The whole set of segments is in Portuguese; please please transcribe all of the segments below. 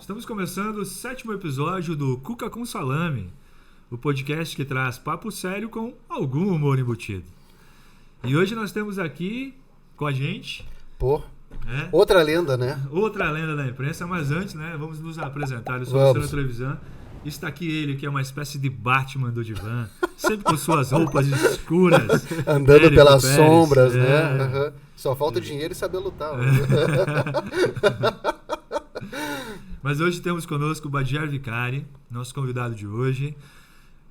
Estamos começando o 7º episódio do Cuca com Salame, o podcast que traz papo sério com algum humor embutido. E hoje nós temos aqui com a gente... Outra lenda, né? Outra lenda da imprensa, mas antes, né, vamos nos apresentar. Eu sou o Luciano Trevisan. Está aqui ele, que é uma espécie de Batman do divã, sempre com suas roupas escuras. Andando Érico pelas Pérez, sombras, né? Uhum. Só falta dinheiro e saber lutar. Mas hoje temos conosco o Badiar Vicari, nosso convidado de hoje.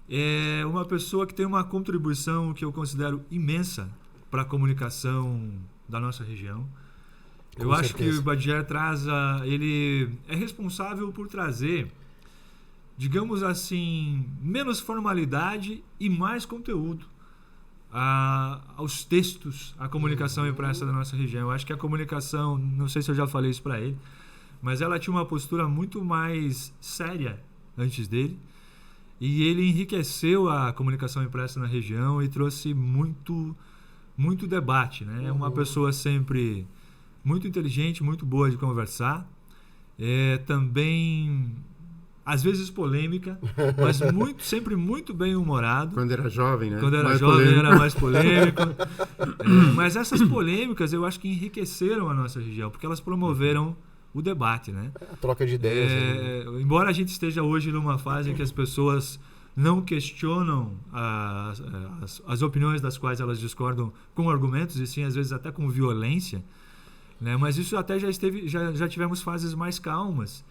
É uma pessoa que tem uma contribuição que eu considero imensa para a comunicação da nossa região. Eu acho que o Badiar ele é responsável por trazer, digamos assim, menos formalidade e mais conteúdo aos textos, à comunicação impressa da nossa região. Eu acho que a comunicação, não sei se eu já falei isso para ele, mas ela tinha uma postura muito mais séria antes dele, e ele enriqueceu a comunicação impressa na região e trouxe muito debate, né? É uma pessoa sempre muito inteligente, muito boa de conversar, também às vezes polêmica, mas sempre muito bem humorado. Quando era jovem, né? Quando era jovem era mais polêmico. Mas essas polêmicas eu acho que enriqueceram a nossa região, porque elas promoveram o debate, né? A troca de ideias. Embora a gente esteja hoje numa fase em que as pessoas não questionam as opiniões das quais elas discordam com argumentos, e sim, às vezes, até com violência, né? Mas isso até já tivemos fases mais calmas.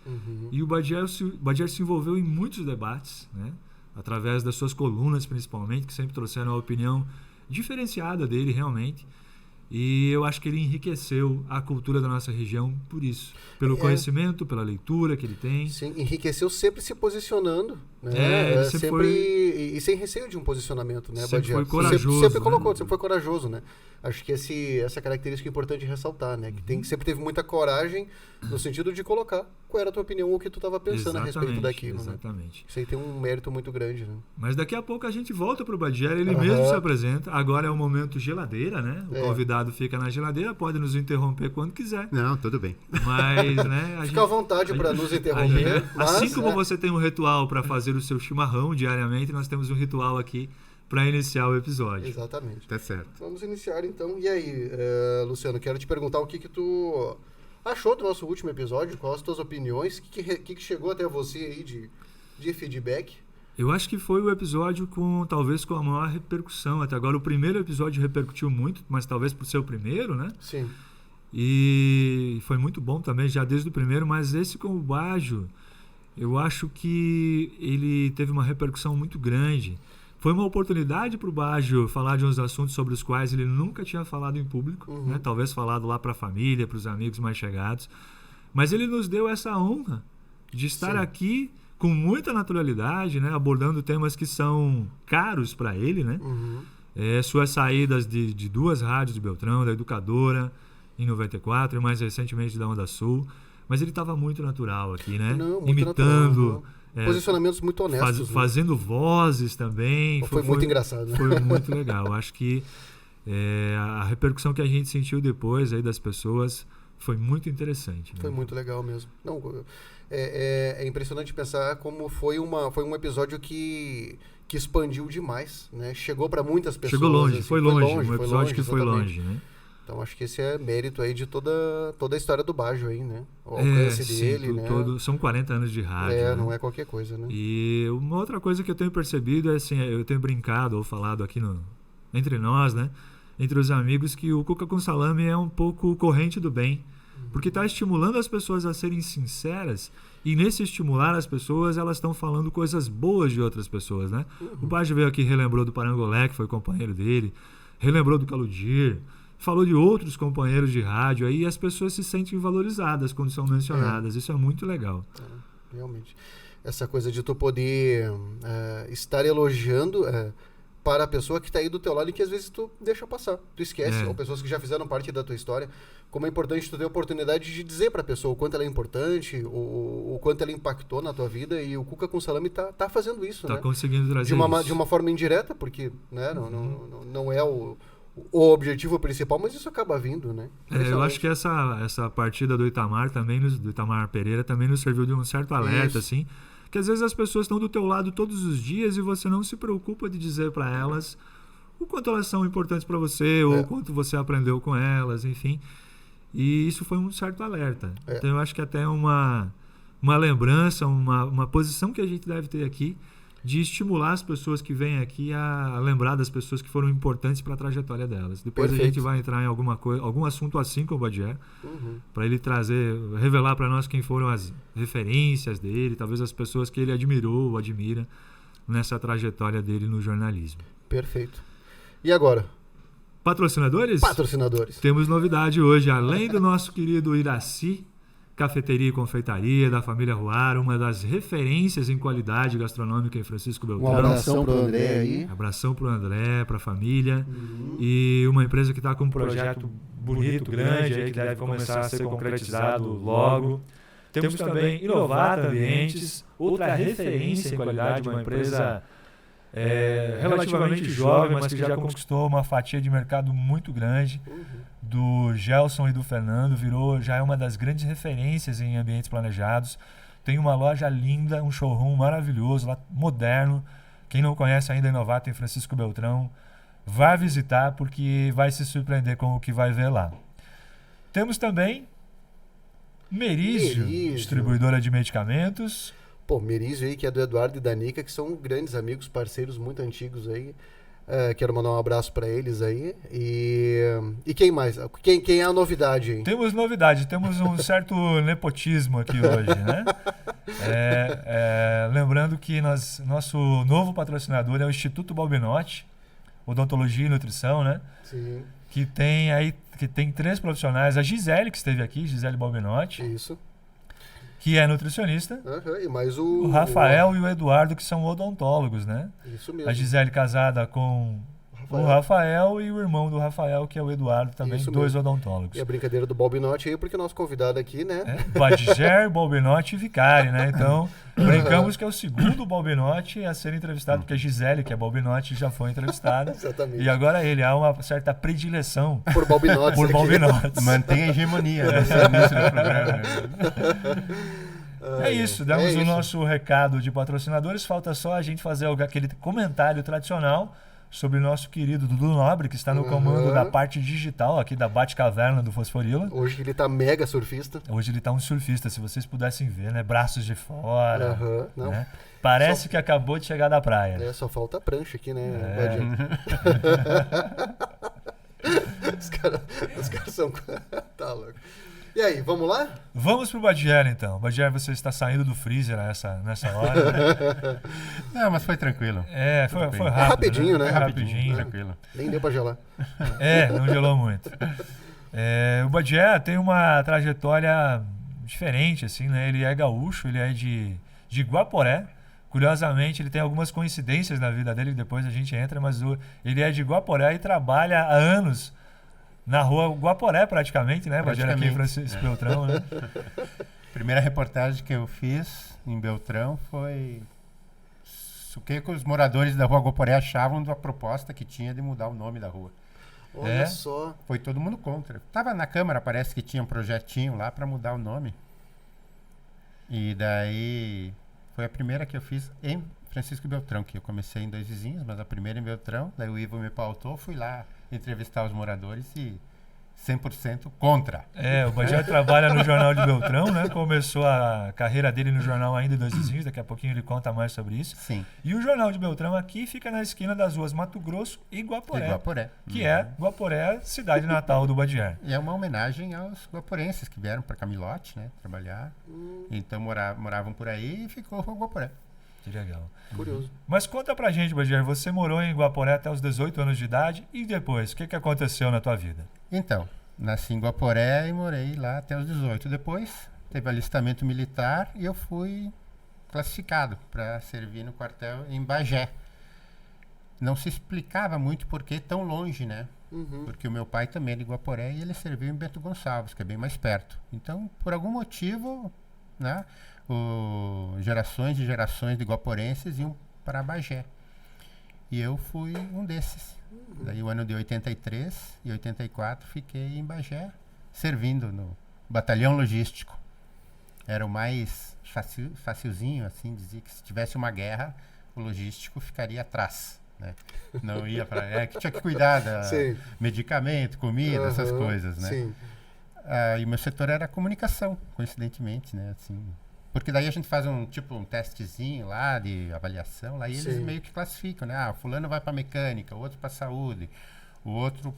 E o Badiar se envolveu em muitos debates, né? Através das suas colunas, principalmente, que sempre trouxeram a opinião diferenciada dele, realmente. E eu acho que ele enriqueceu a cultura da nossa região por isso. Pelo conhecimento, pela leitura que ele tem. Sim, enriqueceu sempre se posicionando. Né? Ele e sem receio de um posicionamento, né, Sempre Badiar? foi corajoso. Sempre colocou, sempre foi corajoso, né? Acho que essa característica é importante ressaltar, né? Que sempre teve muita coragem no sentido de colocar qual era a tua opinião ou o que tu estava pensando a respeito daquilo. Exatamente. Né? Isso aí tem um mérito muito grande, né? Mas daqui a pouco a gente volta pro Badiar, ele mesmo se apresenta. Agora é o momento geladeira, né? O convidado fica na geladeira, pode nos interromper quando quiser. Não, tudo bem. Mas, né? Fica à vontade para nos interromper. Assim como você tem um ritual para fazer o seu chimarrão diariamente, nós temos um ritual aqui para iniciar o episódio. Exatamente. Tá certo. Vamos iniciar então. E aí, Luciano, quero te perguntar o que tu achou do nosso último episódio, quais as tuas opiniões, o que chegou até você aí de feedback? Eu acho que foi o episódio talvez com a maior repercussão até agora. O primeiro episódio repercutiu muito, mas talvez por ser o primeiro, né? Sim. E foi muito bom também, já desde o primeiro, mas esse com o Bajo, eu acho que ele teve uma repercussão muito grande. Foi uma oportunidade para o Bajo falar de uns assuntos sobre os quais ele nunca tinha falado em público, né? Talvez falado lá para a família, para os amigos mais chegados. Mas ele nos deu essa honra de estar aqui com muita naturalidade, né? Abordando temas que são caros para ele, né? Suas saídas de duas rádios de Beltrão, da Educadora, em 94, e mais recentemente da Onda Sul. Mas ele estava muito natural aqui, né? Imitando... Natural. Posicionamentos muito honestos. Fazendo vozes também. Foi muito engraçado. Né? Foi muito legal. Acho que a repercussão que a gente sentiu depois aí das pessoas foi muito interessante. Né? Foi muito legal mesmo. Não, é impressionante pensar como foi um episódio que expandiu demais. Né? Chegou para muitas pessoas. Chegou longe, assim, foi longe. Um episódio que foi longe, né? Então acho que esse é mérito aí de toda a história do Bajo aí, né? O alcance dele, né? São 40 anos de rádio. Né? Não é qualquer coisa, né? E uma outra coisa que eu tenho percebido é assim, eu tenho brincado ou falado aqui entre nós, né? Entre os amigos, que o Cuca com Salame é um pouco corrente do bem. Porque está estimulando as pessoas a serem sinceras, e nesse estimular as pessoas, elas estão falando coisas boas de outras pessoas, né? O Bajo veio aqui, relembrou do Parangolé, que foi companheiro dele, relembrou do Caludir, falou de outros companheiros de rádio, aí as pessoas se sentem valorizadas quando são mencionadas. Isso é muito legal. Realmente. Essa coisa de tu poder estar elogiando, para a pessoa que está aí do teu lado e que às vezes tu deixa passar, tu esquece, ou pessoas que já fizeram parte da tua história, como é importante tu ter a oportunidade de dizer para a pessoa o quanto ela é importante, o quanto ela impactou na tua vida, e o Cuca com Salame tá fazendo isso, né? Tá conseguindo trazer de uma forma indireta, porque, né, não é o objetivo principal, mas isso acaba vindo, né? Eu acho que essa partida do Itamar do Itamar Pereira também nos serviu de um certo alerta, assim, que às vezes as pessoas estão do teu lado todos os dias e você não se preocupa de dizer para elas o quanto elas são importantes para você, ou o quanto você aprendeu com elas, enfim. E isso foi um certo alerta. Então eu acho que até uma lembrança, uma posição que a gente deve ter aqui, de estimular as pessoas que vêm aqui a lembrar das pessoas que foram importantes para a trajetória delas. Depois a gente vai entrar em algum assunto assim com o Badier, para ele revelar para nós quem foram as referências dele, talvez as pessoas que ele admirou ou admira nessa trajetória dele no jornalismo. Perfeito. E agora? Patrocinadores? Patrocinadores. Temos novidade hoje, além do nosso querido Iraci, Cafeteria e Confeitaria da família Ruara, uma das referências em qualidade gastronômica em Francisco Beltrão. Um abração pro André aí. Abração pro André, pra família. E uma empresa que está com um projeto bonito, grande, aí, que deve começar a ser concretizado logo. Temos também Inovata Ambientes, outra referência em qualidade, uma empresa relativamente jovem, mas que já conquistou uma fatia de mercado muito grande. Do Gelson e do Fernando, já é uma das grandes referências em ambientes planejados. Tem uma loja linda, um showroom maravilhoso, lá, moderno. Quem não conhece ainda a Inovata em Francisco Beltrão, vá visitar, porque vai se surpreender com o que vai ver lá. Temos também Merizio, distribuidora de medicamentos. Pô, Merizio aí, que é do Eduardo e da Nica, que são grandes amigos, parceiros muito antigos aí. Quero mandar um abraço para eles aí. E quem mais? Quem é a novidade aí? Temos novidade, temos um certo nepotismo aqui hoje, né? Lembrando que nosso novo patrocinador é o Instituto Balbinotti, Odontologia e Nutrição, né? Sim. Que tem 3 profissionais. A Gisele, que esteve aqui, Gisele Balbinotti. Isso. Que é nutricionista. E mais o Rafael e o Eduardo, que são odontólogos, né? Isso mesmo. A Gisele casada com o Rafael e o irmão do Rafael, que é o Eduardo, também, isso 2 mesmo. odontólogos. E a brincadeira do Balbinotti aí, porque o nosso convidado aqui, né? Badier, Balbinotti e Vicari, né? Então, brincamos que é o segundo Balbinotti a ser entrevistado, porque a Gisele, que é Balbinotti, já foi entrevistada. Exatamente. E agora ele há uma certa predileção por Balbinotti. Mantém a hegemonia nesse início do programa, né? É isso, demos o nosso recado de patrocinadores. Falta só a gente fazer aquele comentário tradicional sobre o nosso querido Dudu Nobre, que está no comando da parte digital aqui da Bate-Caverna do Fosforila. Hoje ele tá mega surfista. Hoje ele tá um surfista, se vocês pudessem ver, né? Braços de fora. Não. Né? Parece que acabou de chegar da praia. Só falta a prancha aqui, né? Os caras são... Tá louco. E aí, vamos lá? Vamos pro Badier, então. Badier, você está saindo do freezer nessa hora, né? Não, mas foi tranquilo. Foi rápido. Rapidinho, né? Rapidinho. Tranquilo. Nem deu pra gelar. Não gelou muito. O Badier tem uma trajetória diferente, assim, né? Ele é gaúcho, ele é de Guaporé. Curiosamente, ele tem algumas coincidências na vida dele, depois a gente entra, mas ele é de Guaporé e trabalha há anos na rua Guaporé, praticamente, né? Badier aqui em Francisco Beltrão, né? Primeira reportagem que eu fiz em Beltrão foi o que os moradores da rua Guaporé achavam da proposta que tinha de mudar o nome da rua. Olha só. Foi todo mundo contra. Tava na Câmara, parece que tinha um projetinho lá para mudar o nome. E daí foi a primeira que eu fiz em Francisco Beltrão, que eu comecei em 2 vizinhos, mas a primeira em Beltrão. Daí o Ivo me pautou, fui lá entrevistar os moradores e 100% contra. O Badier trabalha no Jornal de Beltrão, né? Começou a carreira dele no jornal ainda em 2 vizinhos, daqui a pouquinho ele conta mais sobre isso. Sim. E o Jornal de Beltrão aqui fica na esquina das ruas Mato Grosso e Guaporé. Que é Guaporé, cidade natal do Badier. E é uma homenagem aos guaporenses que vieram para Camilote, né? Trabalhar. Então moravam por aí e ficou Guaporé. Que legal. Curioso. Mas conta pra gente, Badier, você morou em Guaporé até os 18 anos de idade e depois, o que aconteceu na tua vida? Então, nasci em Guaporé e morei lá até os 18. Depois teve alistamento militar e eu fui classificado para servir no quartel em Bagé. não se explicava muito por que tão longe, né? Porque o meu pai também é de Guaporé e ele serviu em Bento Gonçalves, que é bem mais perto. Então, por algum motivo, né, gerações e gerações de guaporenses iam para Bagé. E eu fui um desses. Daí, o ano de 83 e 84, fiquei em Bagé, servindo no batalhão logístico. Era o mais facilzinho, assim, dizia que se tivesse uma guerra, o logístico ficaria atrás. Né? Não ia para... que tinha que cuidar da medicamento, comida, essas coisas, né? Sim. E o meu setor era comunicação, coincidentemente, né? Assim, porque daí a gente faz um testezinho lá de avaliação, lá e eles meio que classificam, né? Fulano vai para mecânica, o outro para saúde, o outro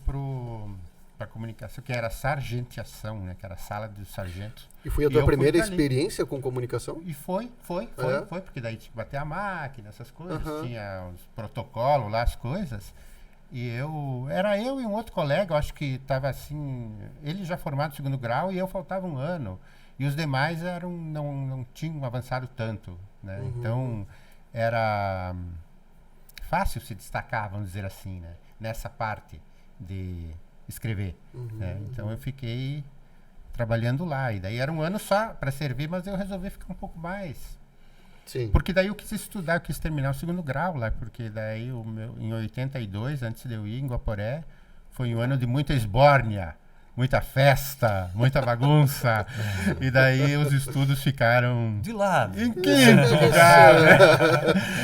para comunicação, que era sargentiação, né? Que era a sala do sargento. E foi a tua primeira experiência com comunicação? E foi, porque daí tinha que bater a máquina, essas coisas, tinha os protocolos lá, as coisas. E era eu e um outro colega, eu acho que estava assim, ele já formado no segundo grau e eu faltava um ano. E os demais não tinham avançado tanto, né? Então, era fácil se destacar, vamos dizer assim, né? Nessa parte de escrever. Né? Então, eu fiquei trabalhando lá. E daí era um ano só para servir, mas eu resolvi ficar um pouco mais. Sim. Porque daí eu quis estudar, eu quis terminar o segundo grau lá, porque daí em 82, antes de eu ir em Guaporé, foi um ano de muita esbórnia, muita festa, muita bagunça. E daí os estudos ficaram de lado. Em quinto lugar, né?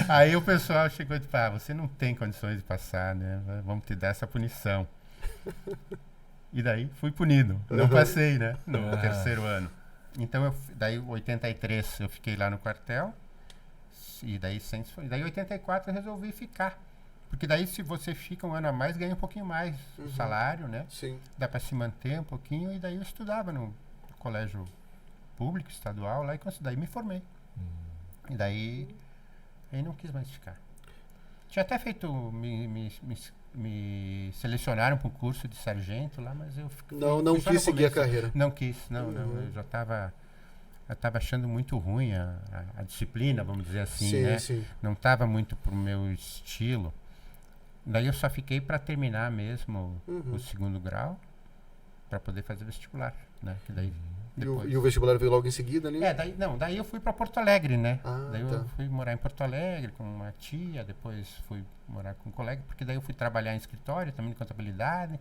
Aí o pessoal chegou e disse, você não tem condições de passar, né? Vamos te dar essa punição. E daí fui punido. Não passei, né? No terceiro ano. Então, daí 83 eu fiquei lá no quartel. E daí em 84 eu resolvi ficar. Porque daí se você fica um ano a mais, ganha um pouquinho mais o salário, né? Sim. Dá para se manter um pouquinho. E daí eu estudava no colégio público, estadual, lá e daí me formei. E daí não quis mais ficar. Tinha até feito, me selecionaram para um curso de sargento lá, mas eu fiquei... Não quis seguir a carreira. Não quis, não. Eu já estava achando muito ruim a disciplina, vamos dizer assim, né? Sim. Não estava muito pro meu estilo. Daí eu só fiquei para terminar mesmo o segundo grau, para poder fazer vestibular, né? Que daí, e o vestibular veio logo em seguida, né? Daí eu fui para Porto Alegre, né? Daí tá. eu fui morar em Porto Alegre com uma tia, depois fui morar com um colega, porque daí eu fui trabalhar em escritório, também de contabilidade,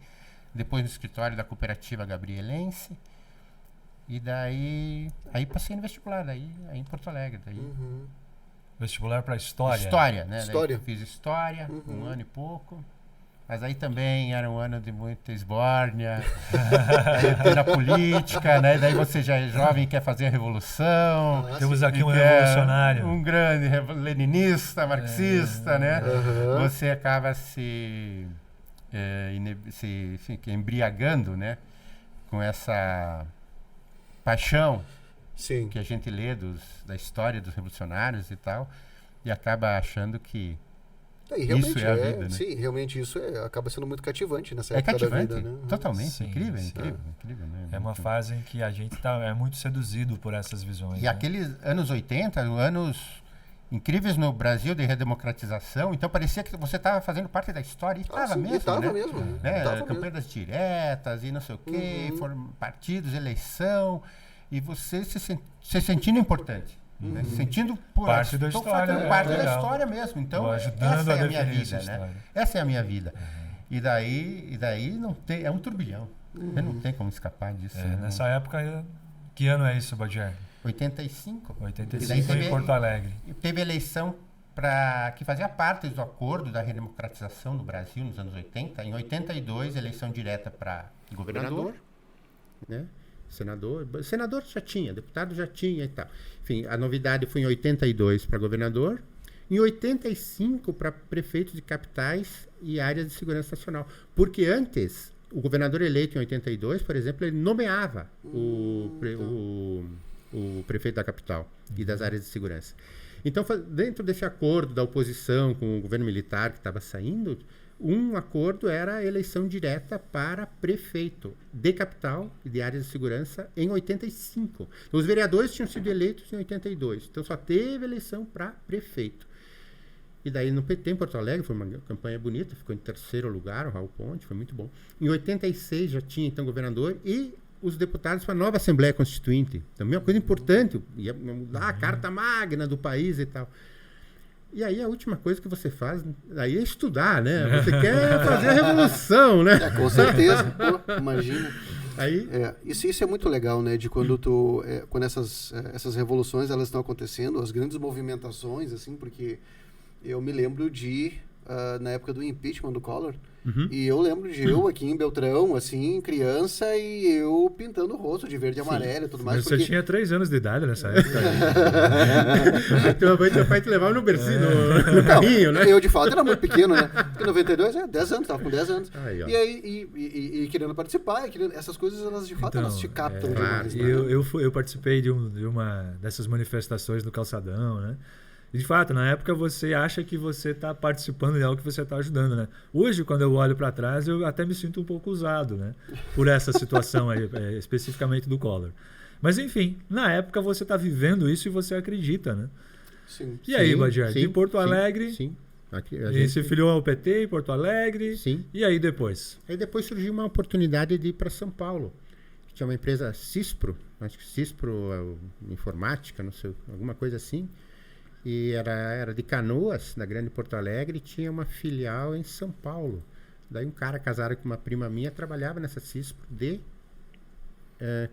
depois no escritório da cooperativa Gabrielense. E daí passei no vestibular, aí em Porto Alegre. Daí. Vestibular para história? História, né? História. Daí fiz história, um ano e pouco. Mas aí também era um ano de muita esbórnia, na política, né? Daí você já é jovem e quer fazer a revolução. Temos aqui um revolucionário. Um grande leninista, marxista, né? Você acaba se embriagando, né? Com essa paixão que a gente lê da história dos revolucionários e tal, e acaba achando que isso é a vida, né? Sim, realmente isso acaba sendo muito cativante nessa época da vida, né? Totalmente, sim, incrível, sim. incrível, né? É uma fase em que a gente é muito seduzido por essas visões. E aqueles anos 80, anos incríveis no Brasil de redemocratização, então parecia que você estava fazendo parte da história, e estava mesmo, Tava né? mesmo. Campanha das diretas e não sei o quê, partidos, eleição, e você se sentindo importante. Né? Se sentindo parte da história. Parte da história mesmo. Então, essa é a minha vida, né? Essa é a minha vida. E daí não tem, é um turbilhão. Não tem como escapar disso. Nessa época, que ano é isso, Badier? 85. 85 em Porto Alegre. Teve eleição que fazia parte do acordo da redemocratização do Brasil nos anos 80. Em 82, eleição direta para governador, né? Senador já tinha, deputado já tinha e tal. Enfim, a novidade foi em 82 para governador, em 85 para prefeitos de capitais e áreas de segurança nacional. Porque antes, o governador eleito em 82, por exemplo, ele nomeava o prefeito da capital e das áreas de segurança. Então, dentro desse acordo da oposição com o governo militar que estava saindo, um acordo era a eleição direta para prefeito de capital e de áreas de segurança em 85. Então, os vereadores tinham sido eleitos em 82. Então, só teve eleição para prefeito. E daí no PT em Porto Alegre, foi uma campanha bonita, ficou em 3º lugar, o Raul Ponte, foi muito bom. Em 86 já tinha então governador e os deputados para a nova Assembleia Constituinte. Também uma coisa importante, ia mudar a Carta Magna do país e tal. E aí a última coisa que você faz, aí é estudar, né? Você quer fazer a revolução, né? Com certeza, pô, imagina. Aí... Isso é muito legal, né? De quando quando essas revoluções elas estão acontecendo, as grandes movimentações, assim, porque eu me lembro na época do impeachment do Collor, e eu lembro de eu aqui em Beltrão, assim, criança, e eu pintando o rosto de verde e amarelo e tudo mais. Mas você tinha 3 anos de idade nessa época. Teu pai te levava no bercinho, no carrinho, né? Eu, de fato, era muito pequeno, né? Em 92, 10 anos, tava com 10 anos. Aí, e aí, querendo participar, essas coisas, elas de fato, elas te captam demais. Né? Eu participei de uma dessas manifestações no Calçadão, né? E, de fato, na época você acha que você está participando de algo que você está ajudando, né? Hoje, quando eu olho para trás, eu até me sinto um pouco usado, né? Por essa situação aí, especificamente do Collor. Mas, enfim, na época você está vivendo isso e você acredita, né? Sim. E aí, Badiar, de Porto Alegre... Sim. E se filiou ao PT em Porto Alegre. Sim. E aí depois? Aí depois surgiu uma oportunidade de ir para São Paulo. Tinha uma empresa Cispro, acho que Cispro Informática, não sei, alguma coisa assim. E era de Canoas, da Grande Porto Alegre, e tinha uma filial em São Paulo. Daí um cara casado com uma prima minha trabalhava nessa Cispro de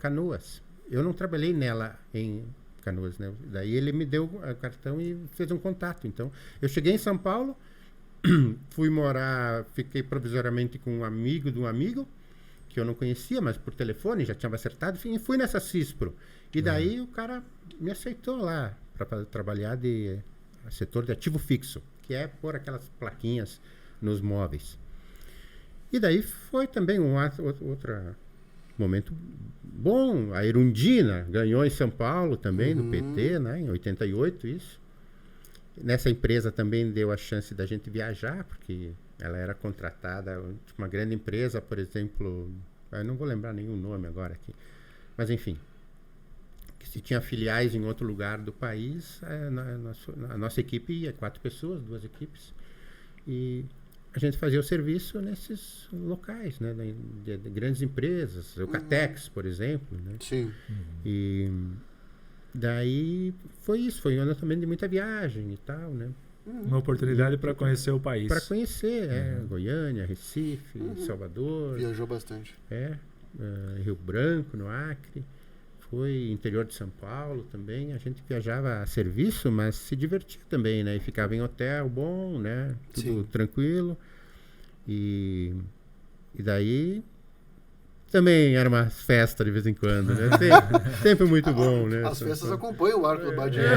Canoas. Eu não trabalhei nela em Canoas, né? Daí ele me deu o cartão e fez um contato. Então, eu cheguei em São Paulo, fui morar, fiquei provisoriamente com um amigo de um amigo, que eu não conhecia, mas por telefone, já tinha acertado, enfim, e fui nessa Cispro. E daí o cara me aceitou lá para trabalhar de setor de ativo fixo, que é pôr aquelas plaquinhas nos móveis. E daí foi também outro momento bom. A Erundina ganhou em São Paulo também, no PT, né, em 88, isso. Nessa empresa também deu a chance da gente viajar, porque ela era contratada, uma grande empresa, por exemplo, eu não vou lembrar nenhum nome agora aqui, mas enfim, que se tinha filiais em outro lugar do país, a nossa equipe ia, 4 pessoas, 2 equipes, e a gente fazia o serviço nesses locais, né, de grandes empresas, o Catex, por exemplo, né? Sim. E daí foi isso, foi um ano também de muita viagem e tal, né? Uma oportunidade para conhecer o país. Para conhecer, Goiânia, Recife, Salvador. Viajou bastante. Rio Branco, no Acre. Foi interior de São Paulo também. A gente viajava a serviço, mas se divertia também, né? E ficava em hotel bom, né? Tudo tranquilo. E daí também era uma festa de vez em quando, né? Sempre muito bom, né? As festas acompanham o arco do Badiar.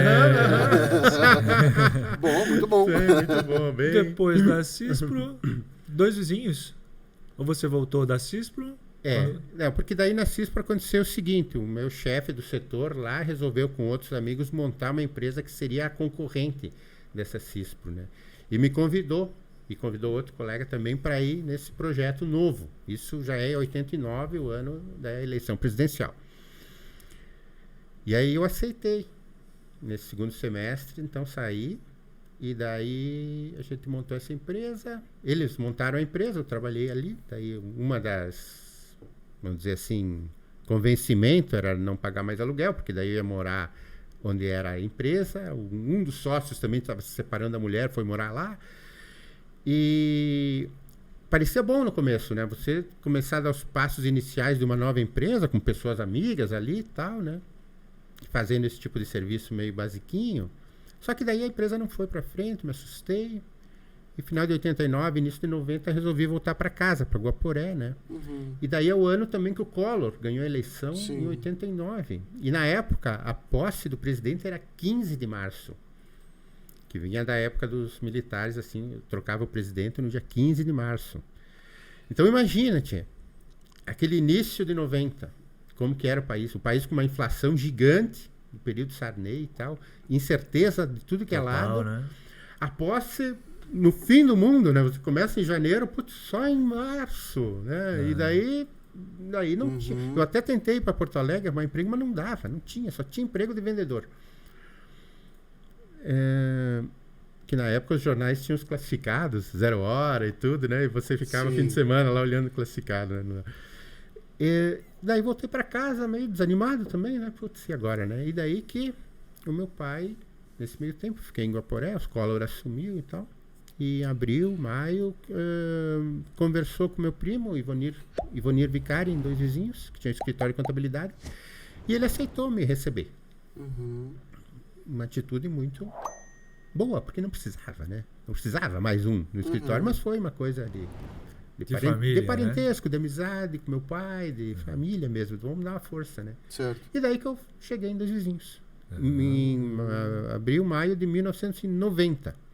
Bom, muito bom. Muito bom, bem. Depois da Cispro, 2 vizinhos? Ou você voltou da Cispro? Não, porque daí na Cispro aconteceu o seguinte, o meu chefe do setor lá resolveu com outros amigos montar uma empresa que seria a concorrente dessa Cispro, né? E me convidou. E convidou outro colega também para ir nesse projeto novo. Isso já é 89, o ano da eleição presidencial. E aí eu aceitei. Nesse segundo semestre, então saí. E daí a gente montou essa empresa. Eles montaram a empresa, eu trabalhei ali. Daí uma das, vamos dizer assim, convencimento era não pagar mais aluguel, porque daí eu ia morar onde era a empresa. Um dos sócios também estava se separando da mulher, foi morar lá. E parecia bom no começo, né? Você começar a dar os passos iniciais de uma nova empresa, com pessoas amigas ali e tal, né? Fazendo esse tipo de serviço meio basiquinho. Só que daí a empresa não foi para frente, me assustei. E final de 89, início de 90, resolvi voltar para casa, para Guaporé, né? E daí é o ano também que o Collor ganhou a eleição, em 89. E na época, a posse do presidente era 15 de março. Que vinha da época dos militares, assim, trocava o presidente no dia 15 de março. Então imagina, tia, aquele início de 90, como que era o país com uma inflação gigante, no período Sarney e tal, incerteza de tudo que é lado. Né? A posse no fim do mundo, né? Você começa em janeiro, só em março, né? E daí não tinha. Eu até tentei ir para Porto Alegre arrumar emprego, mas não dava, não tinha, só tinha emprego de vendedor. que na época os jornais tinham os classificados, 0 Hora e tudo, né? E você ficava Sim. fim de semana lá olhando o classificado, né? E daí voltei para casa meio desanimado também, né? Putz, e agora, né? E daí que o meu pai, nesse meio tempo, fiquei em Guaporé, os Collor assumiu e tal. E em abril, maio, conversou com meu primo, Ivonir Vicari, em Dois Vizinhos, que tinha escritório de contabilidade, e ele aceitou me receber. Uma atitude muito boa, porque não precisava, né? Não precisava mais um no escritório, mas foi uma coisa de família, de parentesco, de amizade com meu pai, de família mesmo. Vamos dar uma força, né? Certo. E daí que eu cheguei em Dois Vizinhos. Em abril, maio de 1990.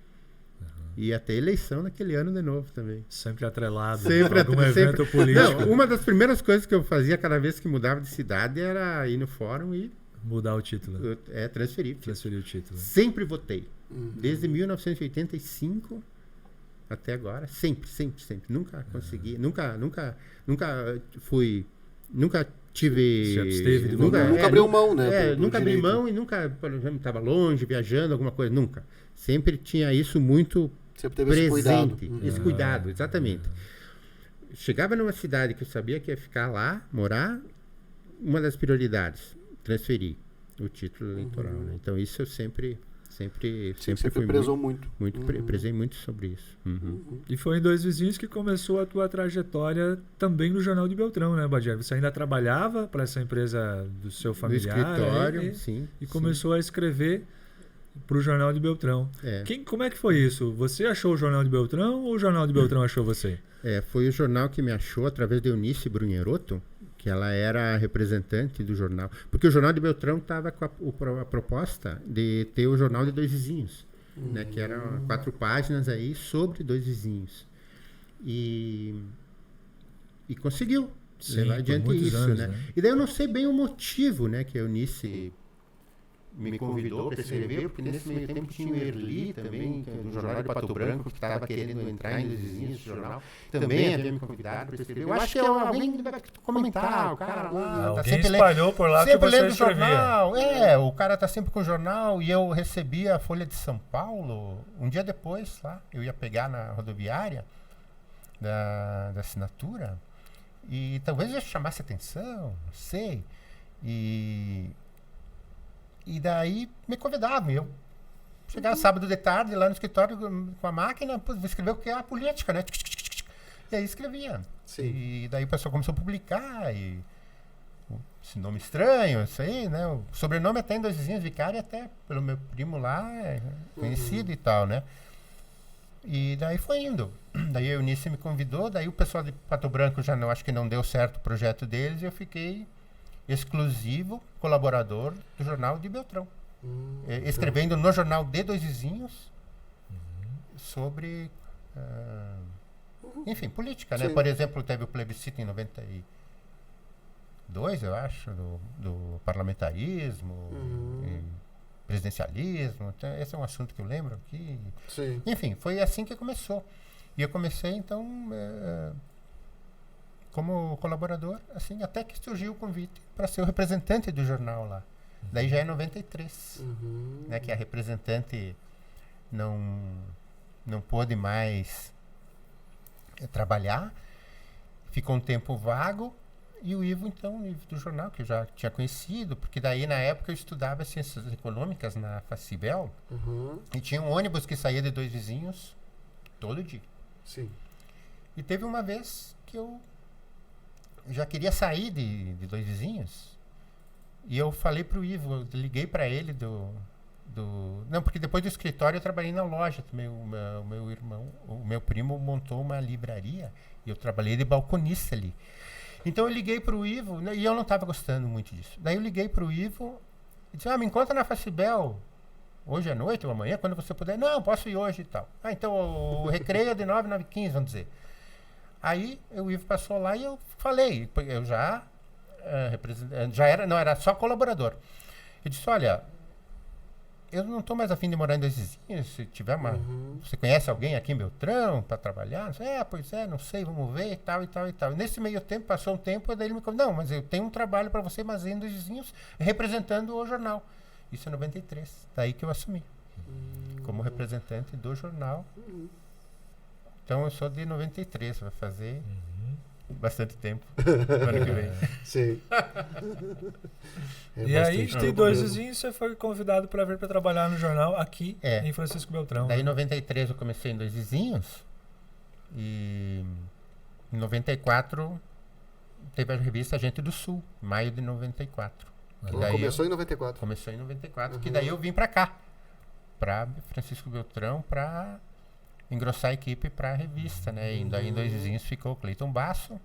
E ia ter eleição naquele ano de novo também. Sempre atrelado Sempre a algum evento político. Não, uma das primeiras coisas que eu fazia cada vez que mudava de cidade era ir no fórum e Mudar o título. transferir. Transferir o título. Sempre votei. Desde 1985 até agora. Sempre. Nunca consegui. Nunca fui. Nunca tive. Se absteve de Nunca abriu mão, né? Nunca abri mão e nunca, por exemplo, estava longe, viajando, alguma coisa. Nunca. Sempre tinha isso muito Sempre teve presente. esse cuidado. Esse cuidado, exatamente. Chegava numa cidade que eu sabia que ia ficar lá, morar, uma das prioridades, transferir o título eleitoral. Né? Então isso eu sempre fui prezou muito. Prezei muito sobre isso. E foi em Dois Vizinhos que começou a tua trajetória também no Jornal de Beltrão, né, Badier? Você ainda trabalhava para essa empresa do seu familiar? No escritório, sim. E começou a escrever para o Jornal de Beltrão. Como é que foi isso? Você achou o Jornal de Beltrão ou o Jornal de Beltrão achou você? Foi o jornal que me achou através de Eunice Brunheroto, que ela era a representante do jornal. Porque o Jornal de Beltrão estava com a proposta de ter o Jornal de Dois Vizinhos, né, que eram 4 páginas aí sobre Dois Vizinhos. E conseguiu levar adiante isso, anos, né? E daí eu não sei bem o motivo, né, que a Eunice me convidou para escrever, porque nesse meio tempo tinha o Erli também, do Jornal de Pato Branco, que estava querendo entrar em Dois Vizinhos, esse jornal. Também havia me convidado para escrever. Eu acho que alguém vai comentar, o cara lá. Alguém espalhou por lá que sempre você lendo o escrevia. jornal. O cara tá sempre com o jornal, e eu recebi a Folha de São Paulo, um dia depois, lá, eu ia pegar na rodoviária da assinatura, e talvez eu chamasse atenção, não sei, e daí me convidavam. Eu chegava sábado de tarde lá no escritório com a máquina, vou escrever o que é a política, né? E aí escrevia. Sim. E daí o pessoal começou a publicar. E esse nome estranho, isso aí, né? O sobrenome até em Dois Vizinhos, Vicari, até pelo meu primo lá, conhecido e tal, né? E daí foi indo. Daí a Eunice me convidou, daí o pessoal de Pato Branco já acho que não deu certo o projeto deles, e eu fiquei exclusivo colaborador do Jornal de Beltrão. Escrevendo no Jornal de Dois Vizinhos sobre, enfim, política, né? Por exemplo, teve o plebiscito em 92, eu acho, do parlamentarismo, presidencialismo. Então, esse é um assunto que eu lembro aqui. Sim. Enfim, foi assim que começou. E eu comecei, então, como colaborador, assim, até que surgiu o convite para ser o representante do jornal lá. Daí já é 93, né, que a representante não pôde mais trabalhar, ficou um tempo vago, e o Ivo, então, o Ivo do jornal, que eu já tinha conhecido, porque daí na época eu estudava Ciências Econômicas na Facibel, e tinha um ônibus que saía de Dois Vizinhos todo dia. Sim. E teve uma vez que eu já queria sair de Dois Vizinhos, e eu falei pro Ivo, eu liguei para ele não, porque depois do escritório eu trabalhei na loja também. O meu irmão, o meu primo montou uma livraria e eu trabalhei de balconista ali. Então eu liguei pro Ivo, né, e eu não estava gostando muito disso. Daí eu liguei pro Ivo e disse: me encontra na Facibel hoje à noite ou amanhã, quando você puder. Não, posso ir hoje e tal. Então o recreio é de 9, 9h15, vamos dizer. Aí o Ivo passou lá e eu falei, eu já era só colaborador. Eu disse: olha, eu não estou mais afim de morar em Dois Vizinhos, se tiver você conhece alguém aqui em Beltrão para trabalhar? Pois é, não sei, vamos ver e tal. E nesse meio tempo, passou um tempo, daí ele me convidou: não, mas eu tenho um trabalho para você, mas em Dois Vizinhos, representando o jornal. Isso é 93, daí que eu assumi. como representante do jornal. Então eu sou de 93, vai fazer bastante tempo, ano que vem. Sim. E aí, de 2 vizinhos, você foi convidado para vir para trabalhar no jornal aqui em Francisco Beltrão. Daí em 93 eu comecei em 2 vizinhos e em 94 teve a revista Gente do Sul, maio de 94. Começou em 94. Começou em 94, que daí eu vim para cá, para Francisco Beltrão, para engrossar a equipe para a revista, né? E daí em 2 vizinhos ficou o Cleiton Basso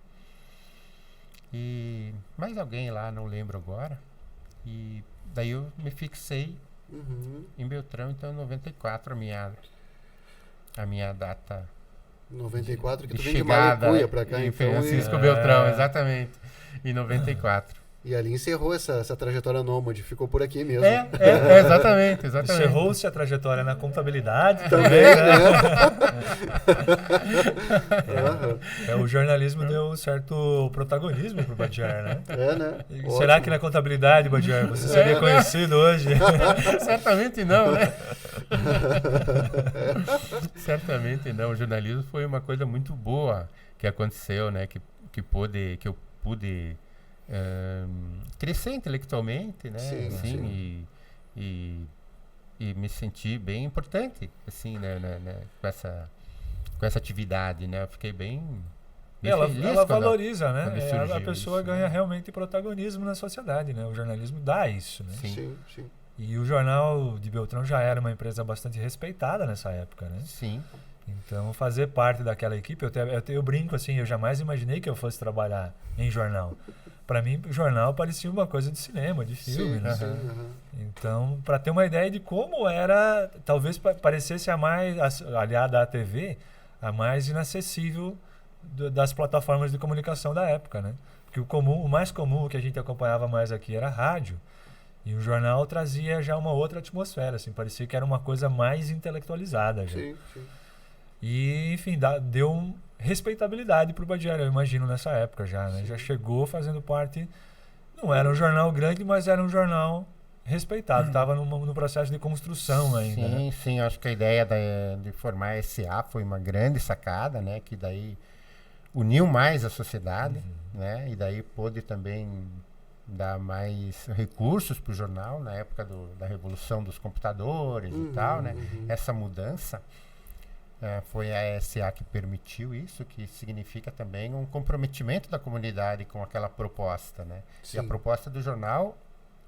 e mais alguém lá, não lembro agora. E daí eu me fixei em Beltrão, então em 94 a minha data 94 que de tu vem de chegada Maracuia para cá, em então. Francisco Beltrão, exatamente, em 94. E ali encerrou essa trajetória nômade, ficou por aqui mesmo. Exatamente. Encerrou-se a trajetória na contabilidade também, né? O jornalismo deu um certo protagonismo pro Badiar, né? Né? Será que na contabilidade, Badiar, você seria conhecido hoje? Certamente não, né? Certamente não. O jornalismo foi uma coisa muito boa que aconteceu, né? Que eu pude crescer intelectualmente, né? Sim. E me sentir bem importante, assim, né? Com essa atividade, né? Eu fiquei bem feliz. Ela valoriza, né? A pessoa isso, ganha realmente protagonismo na sociedade, né? O jornalismo dá isso, né? Sim. E o jornal de Beltrão já era uma empresa bastante respeitada nessa época, né? Sim. Então, fazer parte daquela equipe, eu brinco assim, eu jamais imaginei que eu fosse trabalhar em jornal. Para mim, o jornal parecia uma coisa de cinema, de filme, né? Então, para ter uma ideia de como era, talvez parecesse a mais, aliada à TV, a mais inacessível das plataformas de comunicação da época, né? Porque o mais comum, o que a gente acompanhava mais aqui era rádio. E o jornal trazia já uma outra atmosfera, assim, parecia que era uma coisa mais intelectualizada. Já. Sim. E, enfim, deu respeitabilidade para o Badiar, eu imagino, nessa época já, né? Já chegou fazendo parte, não era um jornal grande, mas era um jornal respeitado, estava no processo de construção ainda. Sim, acho que a ideia de formar a SA foi uma grande sacada, né? Que daí uniu mais a sociedade, né? E daí pôde também dar mais recursos para o jornal na época da revolução dos computadores e tal, né? Essa mudança foi a SA que permitiu isso, que significa também um comprometimento da comunidade com aquela proposta, né? Sim. E a proposta do jornal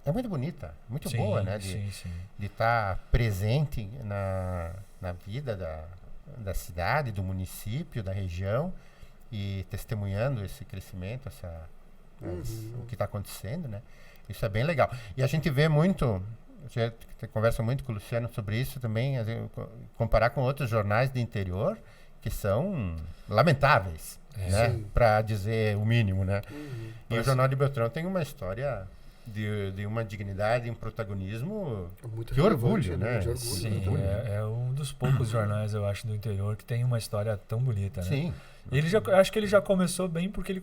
é muito bonita, muito boa, né? De estar presente na vida da cidade, do município, da região e testemunhando esse crescimento, o que está acontecendo, né? Isso é bem legal. E a gente vê muito, a gente conversa muito com o Luciano sobre isso também, comparar com outros jornais do interior que são lamentáveis, né? Para dizer o mínimo, né? E o Jornal de Beltrão tem uma história de uma dignidade e um protagonismo de orgulho, né? De orgulho, sim, é um dos poucos jornais, eu acho, do interior que tem uma história tão bonita, né? Sim. Acho que ele já começou bem porque ele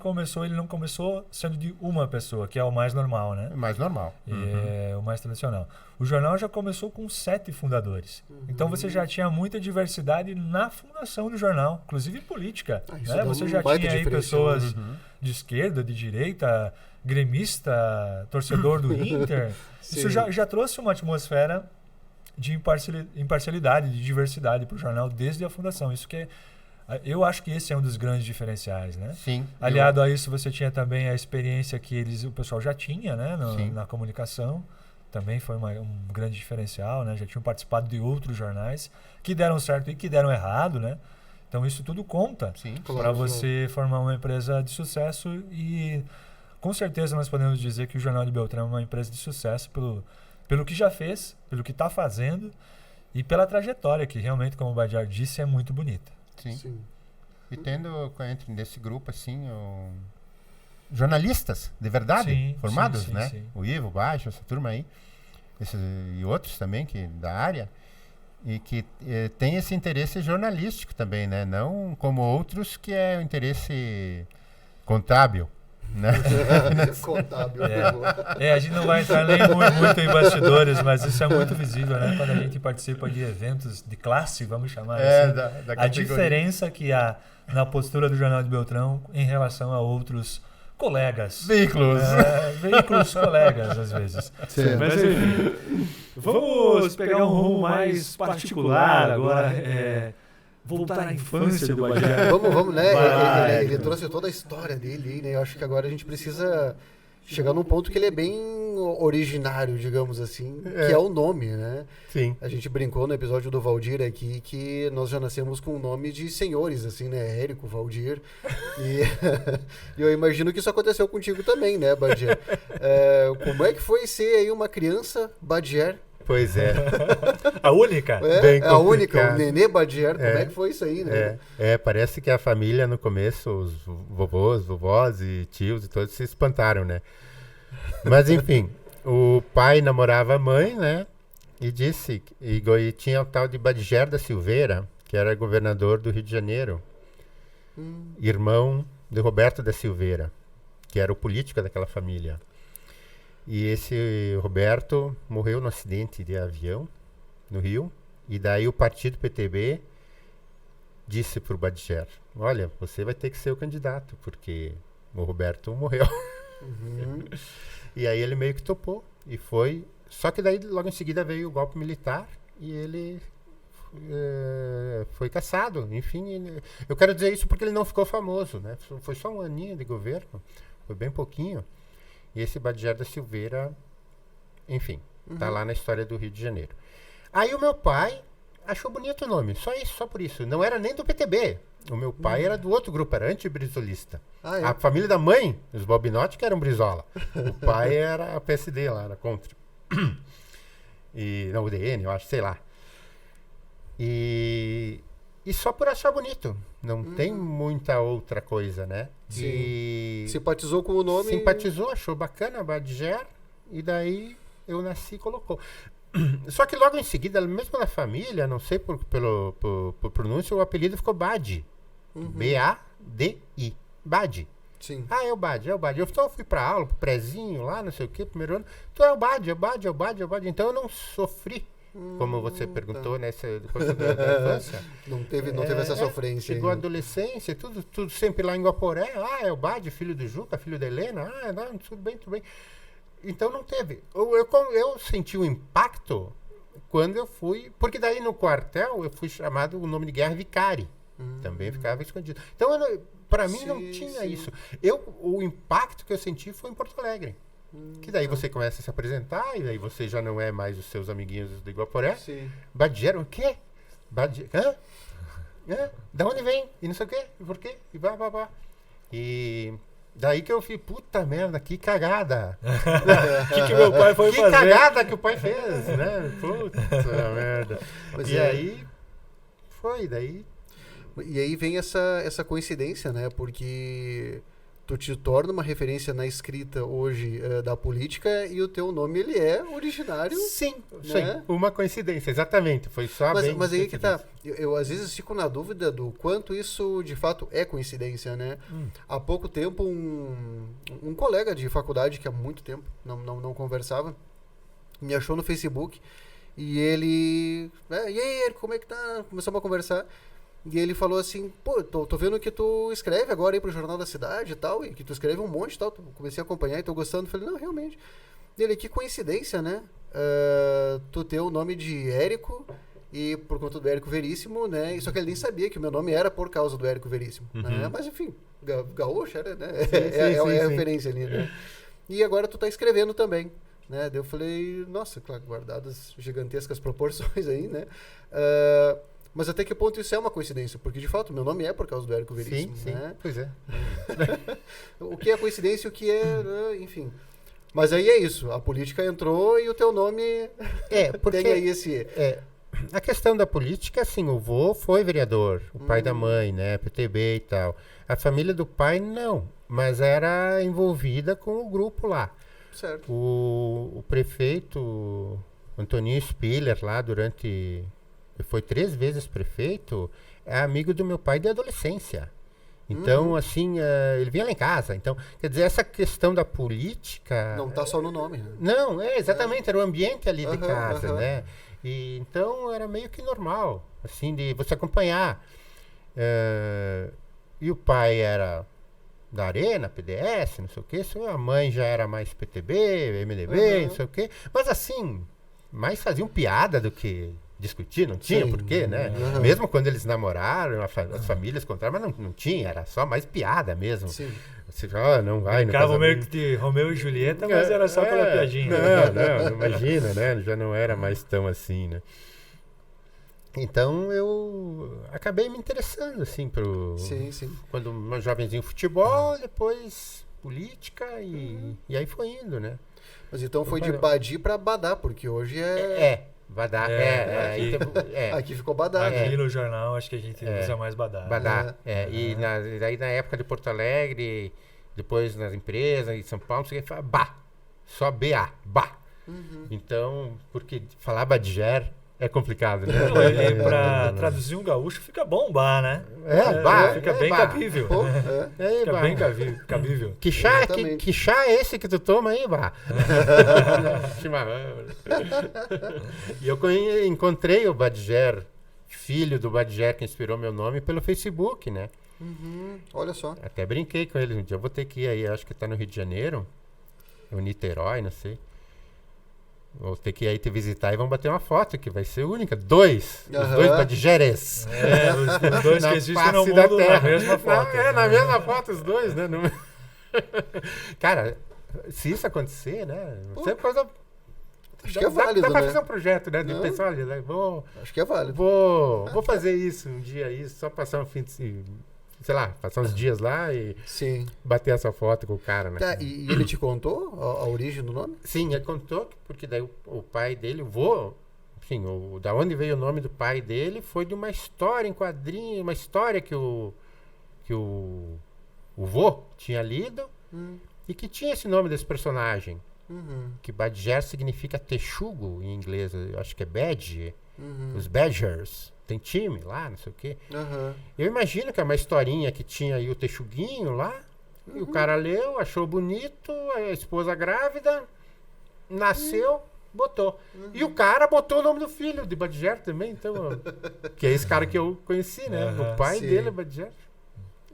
não começou sendo de uma pessoa, que é o mais normal, né? Mais normal. É o mais tradicional. O jornal já começou com 7 fundadores. Então você já tinha muita diversidade na fundação do jornal, inclusive política. Né? Você já tinha aí pessoas de esquerda, de direita, gremista, torcedor do Inter. Isso já trouxe uma atmosfera de imparcialidade, de diversidade para o jornal desde a fundação. Isso que eu acho que esse é um dos grandes diferenciais, né? Sim. Aliado a isso, você tinha também a experiência que o pessoal já tinha, né? Na comunicação. Também foi um grande diferencial, né? Já tinham participado de outros jornais que deram certo e que deram errado, né? Então isso tudo conta para você formar uma empresa de sucesso e com certeza nós podemos dizer que o Jornal de Beltrão é uma empresa de sucesso pelo que já fez, pelo que está fazendo e pela trajetória que realmente, como o Badiar disse, é muito bonita. Sim. E tendo nesse grupo assim jornalistas de verdade formados, né? Sim. O Ivo, o Baixo, essa turma aí, e outros também da área e que tem esse interesse jornalístico também, né? Não como outros que é o interesse contábil, Contábil. A gente não vai entrar nem muito em bastidores, mas isso é muito visível, né? Quando a gente participa de eventos de classe, vamos chamar assim. A diferença que há na postura do Jornal de Beltrão em relação a outros colegas. Veículos colegas, às vezes. Sim. Mas enfim, vamos pegar um rumo mais particular agora. Voltar à infância do Bagé. Vamos, né? Ele trouxe toda a história dele, né? Eu acho que agora a gente precisa chegar num ponto que ele é bem originário, digamos assim, que é o nome, né? Sim. A gente brincou no episódio do Valdir aqui que nós já nascemos com o nome de senhores, assim, né? Érico, Valdir. E eu imagino que isso aconteceu contigo também, né, Badier? Como é que foi ser aí uma criança Badier? Pois é. A única? A única, o Nenê Badier. Como é que foi isso aí, né? Parece que a família no começo, os vovôs, vovós e tios e todos se espantaram, né? Mas enfim, o pai namorava a mãe, né? E disse, e tinha o tal de Badier da Silveira, que era governador do Rio de Janeiro, irmão de Roberto da Silveira, que era o político daquela família. E esse Roberto morreu no acidente de avião no Rio. E daí o partido PTB disse para o Badier, olha, você vai ter que ser o candidato, porque o Roberto morreu. E aí ele meio que topou. E foi. Só que daí logo em seguida veio o golpe militar e ele foi cassado. Enfim, eu quero dizer isso porque ele não ficou famoso, né? Foi só um aninho de governo. Foi bem pouquinho. E esse Badier da Silveira, enfim, tá lá na história do Rio de Janeiro. Aí o meu pai achou bonito o nome, só isso, só por isso. Não era nem do PTB. O meu pai era do outro grupo, era anti-brizolista. A família da mãe, os Bobinotti, que eram Brizola. O pai era PSD lá, era contra. E, não, o DN, eu acho, sei lá. E só por achar bonito. Não tem muita outra coisa, né? Sim. E simpatizou com o nome. Simpatizou, achou bacana, Badier. E daí eu nasci e colocou. Só que logo em seguida, mesmo na família, não sei pelo pronúncio, o apelido ficou Badi. B-A-D-I. Badi. Sim. É o Badi, é o Badi. Eu fui pra aula, pro prezinho lá, não sei o quê, primeiro ano. Então é o Badi, é o Badi, é o Badi, é o Badi. Então eu não sofri. Como você perguntou nessa da infância. Não teve essa sofrência. Chegou a adolescência, tudo sempre lá em Guaporé. É o Badi, filho do Juca, filho da Helena. Não, tudo bem. Então não teve. Eu senti o impacto quando eu fui... Porque daí no quartel eu fui chamado o nome de guerra Vicari. Também ficava escondido. Então, para mim não tinha isso. O impacto que eu senti foi em Porto Alegre. Que daí você começa a se apresentar, e daí você já não é mais os seus amiguinhos do Iguaporé. Sim. Badier, o quê? Badier, da onde vem? E não sei o quê, e por quê? E blá, blá, blá. E daí que eu fui, puta merda, que cagada. Que meu pai foi fazer? Que cagada que o pai fez, né? Puta merda. Mas aí, foi, daí... E aí vem essa coincidência, né? Porque... tu te torna uma referência na escrita hoje da política e o teu nome, ele é originário. Sim, né? Uma coincidência, exatamente. Foi só mas aí que tá. Eu às vezes fico na dúvida do quanto isso de fato é coincidência, né? Há pouco tempo, um colega de faculdade, que há muito tempo não conversava, me achou no Facebook e ele... e aí, como é que tá? Começamos a conversar. E ele falou assim, pô, tô vendo que tu escreve agora aí pro Jornal da Cidade e tal, e que tu escreve um monte e tal, comecei a acompanhar e tô gostando. Falei, não, realmente. Ele, que coincidência, né? Tu ter o nome de Érico, e por conta do Érico Veríssimo, né? Só que ele nem sabia que o meu nome era por causa do Érico Veríssimo, né? Mas enfim, gaúcho era, né? É a referência ali, né? E agora tu tá escrevendo também, né? Daí eu falei, nossa, claro, guardadas gigantescas proporções aí, né? Mas até que ponto isso é uma coincidência? Porque, de fato, meu nome é por causa do Érico Veríssimo. Sim, né? Pois é. O que é coincidência e o que é... enfim. Mas aí é isso. A política entrou e o teu nome porque tem aí esse... A questão da política, assim, o vô foi vereador, o pai da mãe, né, PTB e tal. A família do pai, não. Mas era envolvida com o grupo lá. Certo. O prefeito Antoninho Spiller, lá durante... foi 3 vezes prefeito, é amigo do meu pai de adolescência. Então, assim, ele vinha lá em casa. Então, quer dizer, essa questão da política... Não tá só no nome, né? Não, exatamente, era o ambiente ali de casa, né? E, então, era meio que normal, assim, de você acompanhar. E o pai era da Arena, PDS, não sei o quê. A mãe já era mais PTB, MDB, não sei o quê. Mas, assim, mais faziam piada do que... discutir, não tinha porquê, né? Mesmo quando eles namoraram, as famílias contaram, mas não tinha, era só mais piada mesmo. Sim. Você não vai... Ficava meio que de Romeu e Julieta, mas era só aquela piadinha. Não, imagina, né? Já não era mais tão assim, né? Então eu acabei me interessando, assim, Sim. quando um jovenzinho futebol, depois política e aí foi indo, né? Mas então foi de Badi pra Badá, porque hoje Badá, aqui ficou Badá. Aqui no jornal, acho que a gente usa mais Badá. Badá, E daí na época de Porto Alegre, depois nas empresas, em São Paulo, você fala Bá, só B-A, Bá. Então, porque falar Badiger é complicado, né? Pra traduzir um gaúcho fica bom Bá, né? Bá. Fica bem Bá. cabível. Fica Bá. bem cabível. Que chá é esse que tu toma aí, Bá? Chimarrão. E eu encontrei o Badiger, filho do Badiger que inspirou meu nome, pelo Facebook, né? Olha só. Até brinquei com ele. Um dia eu vou ter que ir aí, acho que tá no Rio de Janeiro, ou Niterói, não sei. Vou ter que ir aí te visitar e vamos bater uma foto, que vai ser única. Os dois Badigeres. Os dois que existem no mundo na mesma foto. Na mesma foto os dois, né? Cara, se isso acontecer, né? Sempre coisa... Acho que é válido, dá pra né? fazer um projeto, né? De pensar, olha, acho que é válido. Vou fazer isso um dia aí, só passar um fim de... sei lá, passar uns dias lá e bater essa foto com o cara, né? Tá, e ele te contou a origem do nome? Sim, ele contou, porque daí o pai dele, o vô, sim, da onde veio o nome do pai dele foi de uma história em quadrinho, uma história que o vô tinha lido e que tinha esse nome desse personagem. Que Badiger significa texugo em inglês, eu acho que é badge, os Badgers. Tem time lá, não sei o quê. Eu imagino que é uma historinha que tinha aí o texuguinho lá, e o cara leu, achou bonito, a esposa grávida, nasceu, botou. E o cara botou o nome do filho de Badiger também, então, que é esse cara que eu conheci, né? O pai dele é Badiger,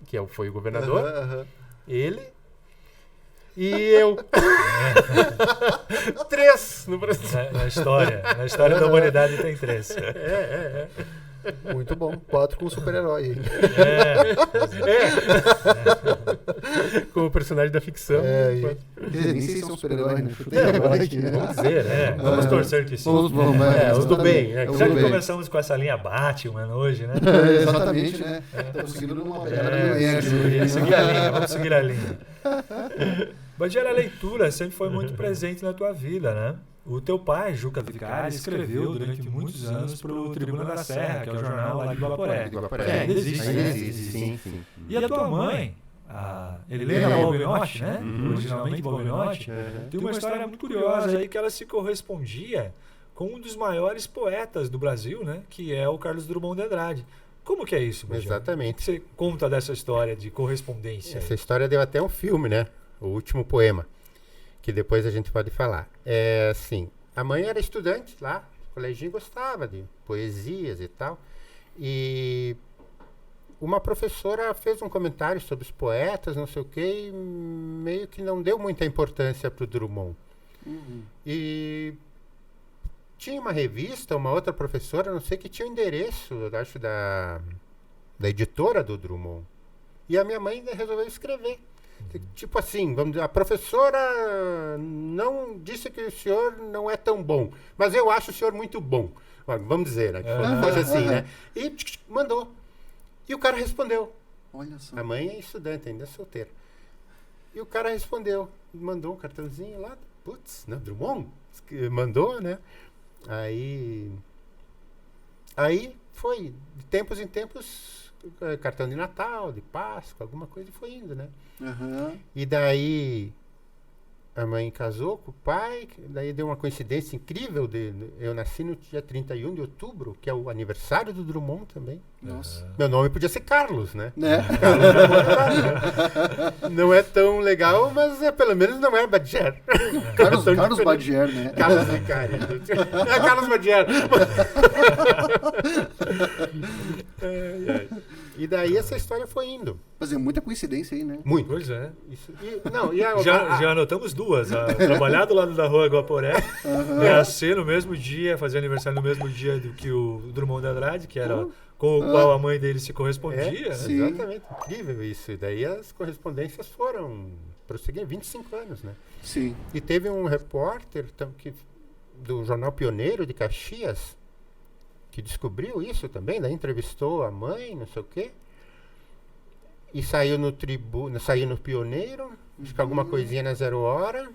que foi o governador, ele e eu. 3 no Brasil. Na história da humanidade tem 3. Muito bom. 4 com o super-herói. Com o personagem da ficção. Nem sei se é um super-herói, né? Vamos dizer, né? Vamos torcer que sim. Os do bem. Já que começamos com essa linha Batman hoje, né? Exatamente, né? Estamos seguindo uma pegada meio nerd. Vamos seguir a linha. Badiger, a leitura sempre foi muito presente na tua vida, né? O teu pai, Juca Vicari, escreveu durante muitos anos para o Tribuna da Serra, que é o jornal lá de Guaporé. Ainda existe, sim. E a tua mãe, a Helena Balbinotti, né? Originalmente Balbinotti, tem uma história muito curiosa aí que ela se correspondia com um dos maiores poetas do Brasil, né? Que é o Carlos Drummond de Andrade. Como que é isso, Badiger? Exatamente. Você conta dessa história de correspondência? Essa história deu até um filme, né? O Último Poema, que depois a gente pode falar. Assim, a mãe era estudante lá, o coleginho gostava de poesias e tal, e uma professora fez um comentário sobre os poetas, não sei o quê, e meio que não deu muita importância para o Drummond. E tinha uma revista, uma outra professora, não sei, que tinha o endereço, eu acho, da editora do Drummond. E a minha mãe resolveu escrever. Tipo assim, vamos dizer, a professora não disse que o senhor não é tão bom, mas eu acho o senhor muito bom. Vamos dizer, né? Que fosse assim, né? E mandou. E o cara respondeu. Olha só. A mãe é estudante, ainda é solteira. E o cara respondeu. Mandou um cartãozinho lá. Putz, né? Drummond? Mandou, né? Aí foi, de tempos em tempos, cartão de Natal, de Páscoa, alguma coisa, e foi indo, né? E daí, a mãe casou com o pai, daí deu uma coincidência incrível. Eu nasci no dia 31 de outubro, que é o aniversário do Drummond também. Nossa. Meu nome podia ser Carlos, né? Né? Não é tão legal, mas pelo menos não é Badier. Carlos Badier, né? Carlos Vicari. É Carlos Badier. E daí essa história foi indo. Mas é muita coincidência aí, né? Muito. Pois é. Isso, Já anotamos duas. Trabalhar do lado da rua Guaporé, nascer no mesmo dia, fazer aniversário no mesmo dia do que o Drummond de Andrade, que era com o qual a mãe dele se correspondia. Né? sim. Exatamente. Incrível isso. E daí as correspondências foram prosseguindo 25 anos, né? Sim. E teve um repórter do Jornal Pioneiro de Caxias que descobriu isso também, daí entrevistou a mãe, não sei o quê. E saiu no Pioneiro, acho que alguma coisinha na Zero Hora.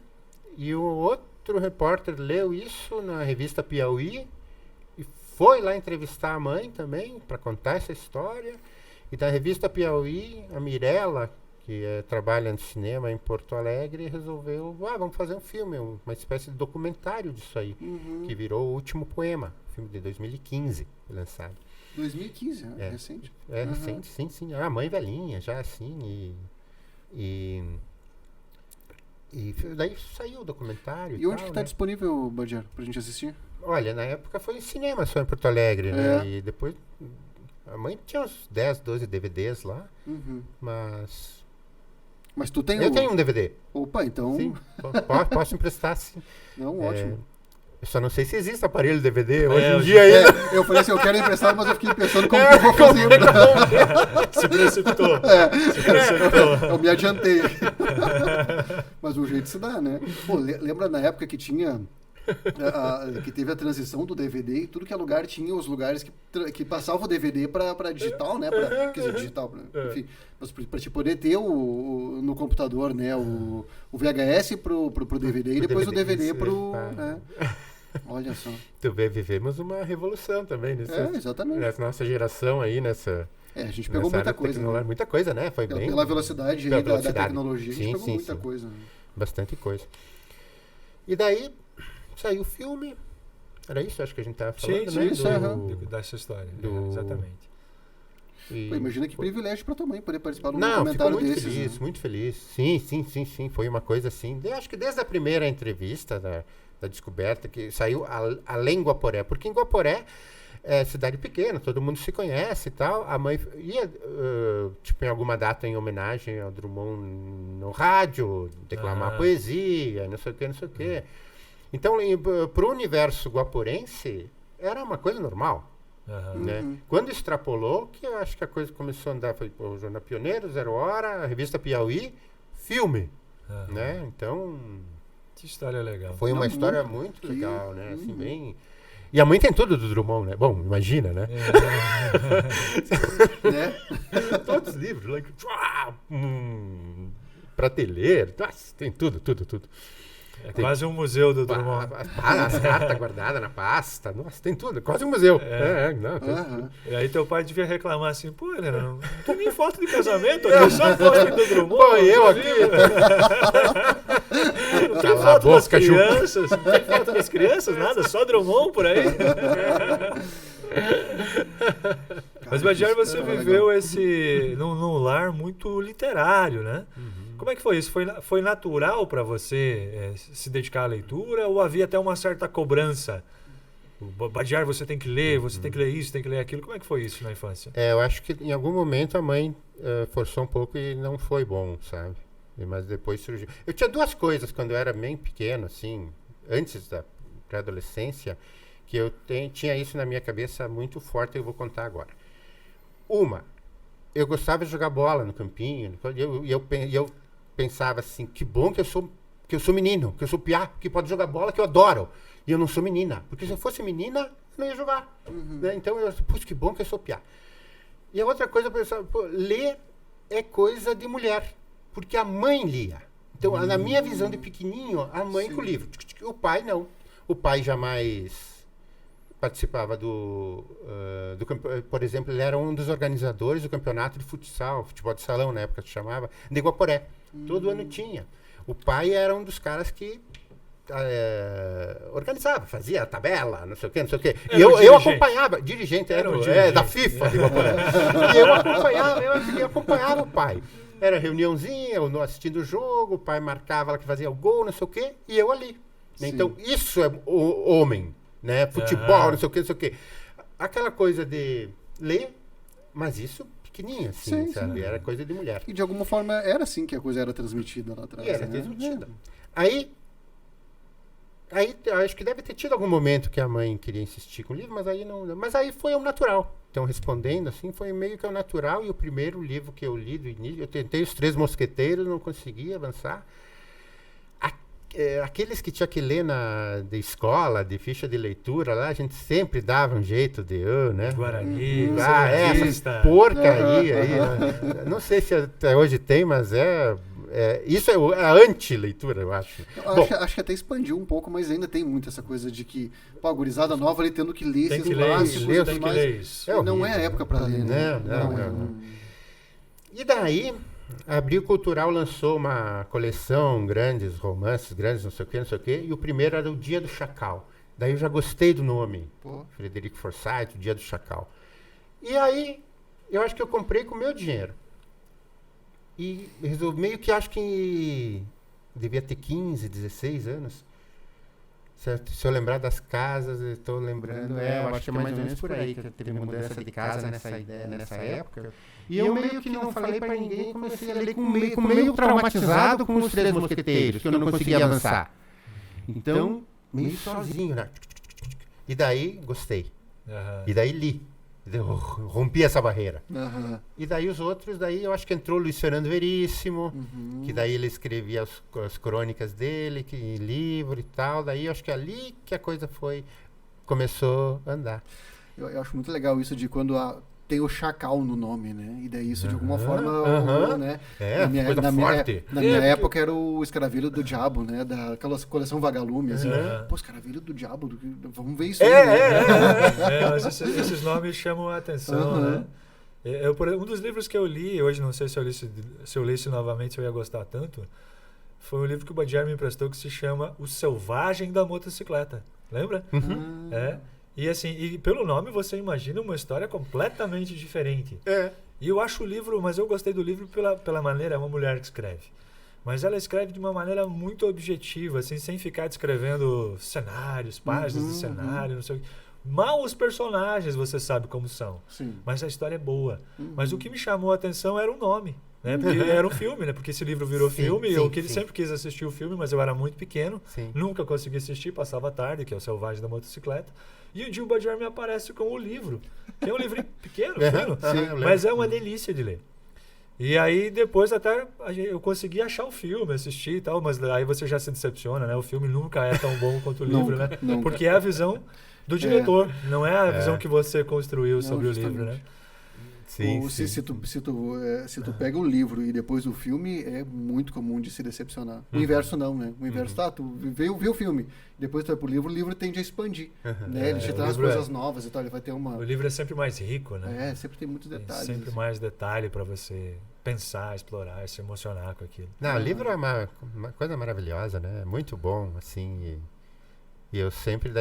E o outro repórter leu isso na revista Piauí e foi lá entrevistar a mãe também para contar essa história. E da revista Piauí, a Mirella, que trabalha no cinema em Porto Alegre, resolveu, vamos fazer um filme, uma espécie de documentário disso aí, que virou O Último Poema, filme de 2015, lançado. 2015, né? Recente. É recente, sim. A mãe velhinha, já assim, e daí saiu o documentário. E onde que tal, está né? disponível, Badier, pra gente assistir? Olha, na época foi em cinema só em Porto Alegre, né? E depois a mãe tinha uns 10, 12 DVDs lá, mas tu tem eu tenho um DVD. Opa, então... Sim, posso emprestar, sim. Não, ótimo. Eu só não sei se existe aparelho DVD hoje em dia ainda. ainda. Eu falei assim, eu quero emprestar, mas eu fiquei pensando como que eu vou fazer. Se precipitou. Eu me adiantei. Mas o jeito se dá, né? Pô, lembra na época que tinha... que teve a transição do DVD e tudo que é lugar tinha os lugares que passavam o DVD para digital, né? Quer dizer, digital, enfim, mas para te poder ter no computador, né? O VHS pro DVD e depois o DVD pro... né? Olha só. Tu vê, vivemos uma revolução também exatamente. nessa nossa geração aí, nessa... a gente pegou muita coisa. Né? Muita coisa, né? Foi bem... Pela velocidade aí da tecnologia, a gente pegou muita coisa. Né? Bastante coisa. E daí... Saiu o filme. Era isso, acho que a gente estava falando, né? Isso, dessa história. Exatamente. Pô, imagina que privilégio para tua mãe poder participar de um documentário desses. Muito feliz, muito feliz. Sim. Foi uma coisa assim. Acho que desde a primeira entrevista da descoberta, que saiu além Guaporé. Porque em Guaporé é cidade pequena, todo mundo se conhece e tal. A mãe ia, em alguma data em homenagem ao Drummond no rádio, declamar poesia, não sei o quê. Então, para o universo guaporense, era uma coisa normal. Né? Quando extrapolou, que eu acho que a coisa começou a andar, foi o Jornal Pioneiro, Zero Hora, a revista Piauí, filme. Né? Então... Que história legal. Foi uma história muito legal, né? Assim, bem... E a mãe tem tudo do Drummond, né? Bom, imagina, né? Todos os livros, prateleira, tem tudo. É quase um museu do Drummond. As cartas guardadas na pasta. Nossa, tem tudo. Quase um museu. E aí teu pai devia reclamar assim, pô, Helena, não tem nem foto de casamento aqui, só foto do Drummond. Pô, eu aqui. Não tem foto das crianças, não tem foto das crianças, nada, só Drummond por aí. Mas, Badier, você viveu num lar muito literário, né? Como é que foi isso? Foi natural para você se dedicar à leitura ou havia até uma certa cobrança? Badier, você tem que ler, você tem que ler isso, tem que ler aquilo. Como é que foi isso na infância? Eu acho que em algum momento a mãe forçou um pouco e não foi bom, sabe? Mas depois surgiu. Eu tinha duas coisas quando eu era bem pequeno, assim, antes da pré-adolescência, que eu tinha isso na minha cabeça muito forte e eu vou contar agora. Uma, eu gostava de jogar bola no campinho, e eu pensava assim, que bom que eu sou menino, que eu sou piá, que pode jogar bola, que eu adoro. E eu não sou menina, porque se eu fosse menina, eu não ia jogar. Né? Então, que bom que eu sou piá. E a outra coisa, eu pensava, ler é coisa de mulher, porque a mãe lia. Então, na minha visão de pequenininho, a mãe com o livro. O pai não. O pai jamais participava por exemplo, ele era um dos organizadores do campeonato de futsal, futebol de salão, na época se chamava, de Guaporé. Todo ano tinha. O pai era um dos caras que organizava, fazia a tabela, não sei o quê. E eu acompanhava, dirigente, da FIFA. E eu acompanhava o pai. Era reuniãozinha, eu assistindo o jogo, o pai marcava lá que fazia o gol, não sei o quê, e eu ali. Sim. Então, isso é o homem, né? Futebol, não sei o quê. Aquela coisa de ler, mas isso pequenininho, assim, sabe? Sim. Era coisa de mulher. E de alguma forma era assim que a coisa era transmitida lá atrás. Era transmitida. Aí, acho que deve ter tido algum momento que a mãe queria insistir com o livro, mas aí não. Mas aí foi o natural. Então, respondendo assim, foi meio que o natural. E o primeiro livro que eu li do início, eu tentei Os Três Mosqueteiros, não consegui avançar. Aqueles que tinha que ler de escola, de ficha de leitura, lá a gente sempre dava um jeito de, né? Guarani, essa porcaria aí. Né? Não sei se até hoje tem, mas isso é a anti-leitura, eu acho. Acho que até expandiu um pouco, mas ainda tem muito essa coisa de que, a gurizada nova ali tendo que ler esses clássicos. Não é a época para ler, né? Não. E daí, a Abril Cultural lançou uma coleção, grandes romances, grandes não sei o quê, e o primeiro era O Dia do Chacal. Daí eu já gostei do nome, Frederico Forsyth, O Dia do Chacal. E aí, eu acho que eu comprei com o meu dinheiro. E resolvi, meio que acho que devia ter 15, 16 anos. Certo? Se eu lembrar das casas, eu estou lembrando. Eu acho que é mais ou menos por aí que teve mudança de casa nessa época. E eu meio que não falei para ninguém, comecei a ler meio traumatizado com Os Três Mosqueteiros, que eu não conseguia avançar. Então, meio sozinho, né? E daí, gostei. E daí li. Eu rompi essa barreira. E daí os outros, eu acho que entrou Luiz Fernando Veríssimo, que daí ele escrevia as crônicas dele, livro e tal. Daí eu acho que ali que a coisa começou a andar. Eu acho muito legal isso de quando tem o chacal no nome, né? E daí isso de alguma forma, né? Na minha época era o Escaravelho do Diabo, né? Daquela coleção Vagalume, assim. Pô, Escaravelho do Diabo, vamos ver isso aí. Mas esses nomes chamam a atenção, né? Um dos livros que eu li, hoje não sei se eu lesse novamente eu ia gostar tanto, foi um livro que o Badiar me emprestou que se chama O Selvagem da Motocicleta. Lembra? E assim, pelo nome você imagina uma história completamente diferente. E eu acho o livro, mas eu gostei do livro pela maneira, é uma mulher que escreve. Mas ela escreve de uma maneira muito objetiva, assim, sem ficar descrevendo cenários, páginas de cenário, não sei o que. Mal os personagens você sabe como são. Sim. Mas a história é boa. Mas o que me chamou a atenção era o nome. Né? Porque era um filme, né? Porque esse livro virou filme. Eu sempre quis assistir o filme, mas eu era muito pequeno. Nunca consegui assistir, passava a tarde, que é O Selvagem da Motocicleta. E o Gil Badiar me aparece com o livro. Que é um livro pequeno, fino, mas é uma delícia de ler. E aí depois até eu consegui achar o filme, assistir e tal, mas aí você já se decepciona, né? O filme nunca é tão bom quanto o livro, né? Porque é a visão do diretor, não é a visão que você construiu sobre o livro, né? Se tu pega o livro e depois o filme, é muito comum de se decepcionar. O inverso não, né? O inverso tu vê o filme, depois tu vai pro livro, o livro tende a expandir. Né? Ele te traz coisas novas e tal, ele vai ter uma... O livro é sempre mais rico, né? Sempre tem muitos detalhes. Sempre mais detalhe para você pensar, explorar, se emocionar com aquilo. Não, o livro é uma coisa maravilhosa, né? Muito bom, assim, e eu sempre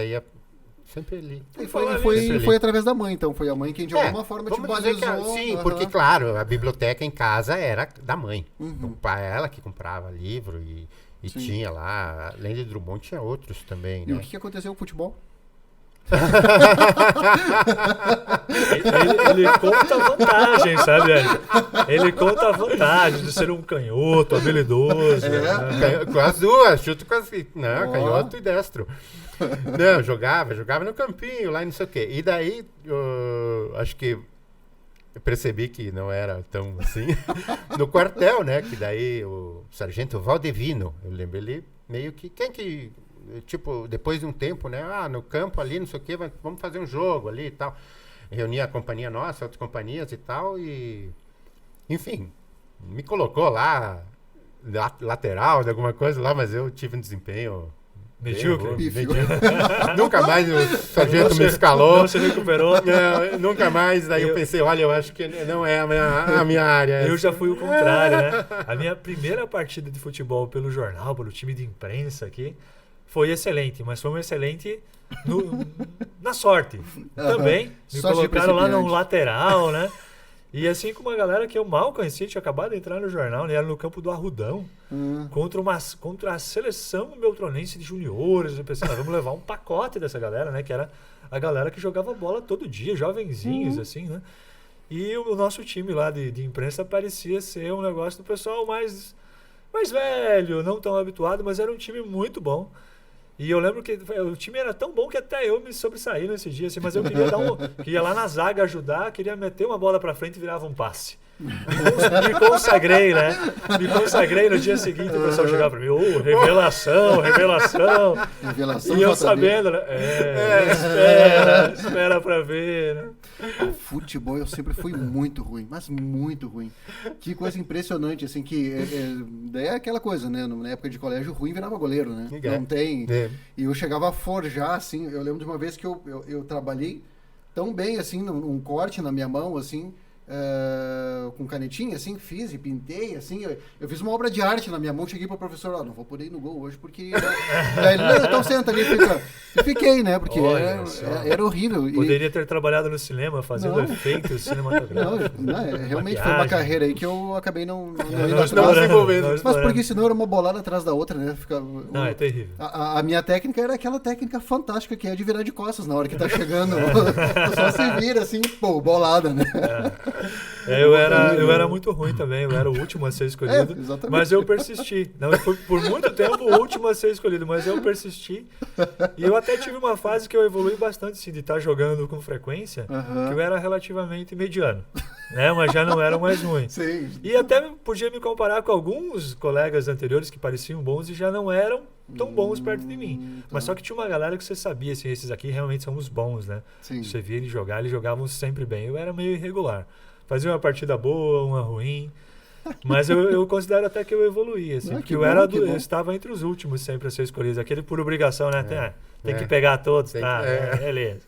sempre li. E foi através da mãe, então. Foi a mãe quem de alguma forma te balizou. Sim, porque, claro, a biblioteca em casa era da mãe. O pai, ela que comprava livro e tinha lá. Além de Drummond, tinha outros também. E o que aconteceu com o futebol? Ele conta a vantagem, sabe? Ele conta a vantagem de ser um canhoto, habilidoso. Com as duas, chuto com as... Não, canhoto e destro. Não, jogava no campinho, lá não sei o quê. E daí, acho que eu percebi que não era tão assim. No quartel, né? Que daí o sargento Valdevino, eu lembro ele meio que... Tipo, depois de um tempo, né? No campo ali, não sei o quê, vamos fazer um jogo ali e tal. Reunia a companhia nossa, outras companhias e tal, e... Enfim, me colocou lá, lateral de alguma coisa lá, mas eu tive um desempenho Medíocre? Pífio. Nunca mais o sargento me escalou. Não se recuperou. Não, nunca mais. Daí eu pensei, olha, eu acho que não é a minha área. Eu já fui o contrário, né? A minha primeira partida de futebol pelo jornal, pelo time de imprensa aqui, foi excelente, mas foi um excelente na sorte. Também me Sorte de colocaram lá no principiante. lateral, né? E assim com uma galera que eu mal conhecia, tinha acabado de entrar no jornal, né? Era no campo do Arrudão, contra a seleção beltronense de juniores. Eu pensei, vamos levar um pacote dessa galera, né? Que era a galera que jogava bola todo dia, jovenzinhos, assim, né? E o nosso time lá de imprensa parecia ser um negócio do pessoal mais velho, não tão habituado, mas era um time muito bom. E eu lembro que o time era tão bom que até eu me sobressaí nesse dia, assim, mas eu queria queria lá na zaga ajudar, queria meter uma bola pra frente e virava um passe. Me consagrei, né? Me consagrei no dia seguinte, o pessoal chegava pra mim, revelação. Revelação E eu JB. sabendo, né? Espera pra ver, né? Futebol eu sempre fui muito ruim, mas muito ruim. Que coisa impressionante, assim, que daí é aquela coisa, né? Na época de colégio, ruim virava goleiro, né? Não tem... E eu chegava a forjar, assim, eu lembro de uma vez que eu trabalhei tão bem, assim, num corte na minha mão, assim, com canetinha, assim, fiz e pintei, assim, eu fiz uma obra de arte na minha mão, cheguei pro professor, não vou poder ir no gol hoje, porque... Daí ele, não, então senta ali, fica... E fiquei, né, porque era horrível. Poderia ter trabalhado no cinema, fazendo efeitos cinematográficos. Realmente foi uma carreira aí que eu acabei não indo Nós atrás. exploramos. Mas porque senão era uma bolada atrás da outra, né? Não, é terrível. A minha técnica era aquela técnica fantástica que é de virar de costas na hora que tá chegando. Só se vira assim, pô, bolada, né? Eu era muito ruim também, eu era o último a ser escolhido, exatamente. mas eu persisti. Não, eu fui por muito tempo o último a ser escolhido, mas eu persisti. E eu até tive uma fase que eu evolui bastante, assim, de estar jogando com frequência, que eu era relativamente mediano, né? Mas já não era o mais ruim. Sim. E até podia me comparar com alguns colegas anteriores que pareciam bons e já não eram tão bons perto de mim. Mas só que tinha uma galera que você sabia, assim, esses aqui realmente são os bons, né? Sim. Você via eles jogar, eles jogavam sempre bem. Eu era meio irregular. Fazia uma partida boa, uma ruim. Mas eu considero até que eu evoluí, assim. Porque eu estava entre os últimos sempre a ser escolhido. Aquele por obrigação, né? Tem que pegar todos, beleza.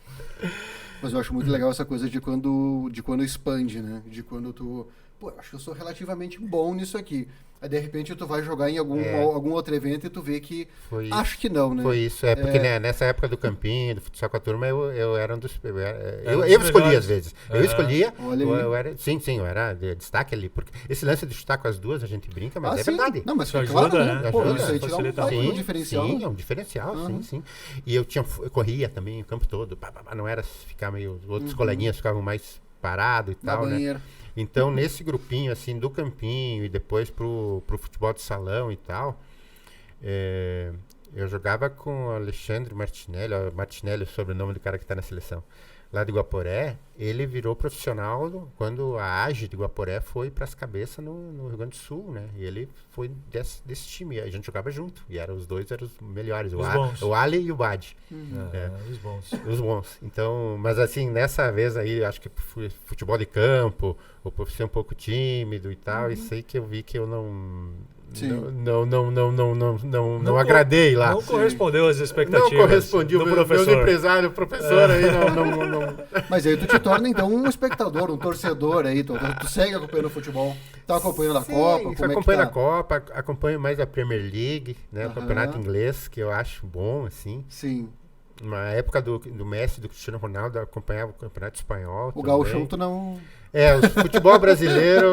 Mas eu acho muito legal essa coisa de quando expande, né? De quando tu... Pô, eu acho que eu sou relativamente bom nisso aqui. Aí, de repente, tu vai jogar em algum outro evento e tu vê que... Acho que não, né? Foi isso. Porque nessa época do campinho, do futsal com a turma, eu era um dos... Eu escolhia, às vezes. Eu escolhia. Eu era, sim, eu era de destaque ali. Porque esse lance de chutar com as duas, a gente brinca, mas é verdade. Não, mas Isso claro, ajuda, né? né? Pô, Ajuda, isso aí te dá um diferencial. Sim, é um diferencial, sim. E eu corria também o campo todo. Não era ficar meio... Outros coleguinhas ficavam mais parados e tal, né? Então, nesse grupinho, assim, do campinho e depois pro futebol de salão e tal, eu jogava com o Alexandre Martinelli, Martinelli é o sobrenome do cara que está na seleção, lá de Guaporé. Ele virou profissional quando a AGE de Guaporé foi para as cabeças no Rio Grande do Sul, né? E ele foi desse time, a gente jogava junto, e os dois eram os melhores, o Ali e o Badi. Os bons. Então, mas assim, nessa vez aí, acho que futebol de campo, ou por ser um pouco tímido e tal, isso aí que eu vi que eu não agradei lá. Não correspondeu às expectativas. Não correspondiu. Do professor. Meu empresário, professor aí não. Mas aí tu te torna, então, um espectador, um torcedor aí. Tu segue acompanhando o futebol. Tá acompanhando a Copa? Acompanho a Copa, acompanho mais a Premier League, né? O campeonato inglês, que eu acho bom, assim. Sim. Na época do Messi, do Cristiano Ronaldo, eu acompanhava o campeonato espanhol. O gauchão tu não... O futebol brasileiro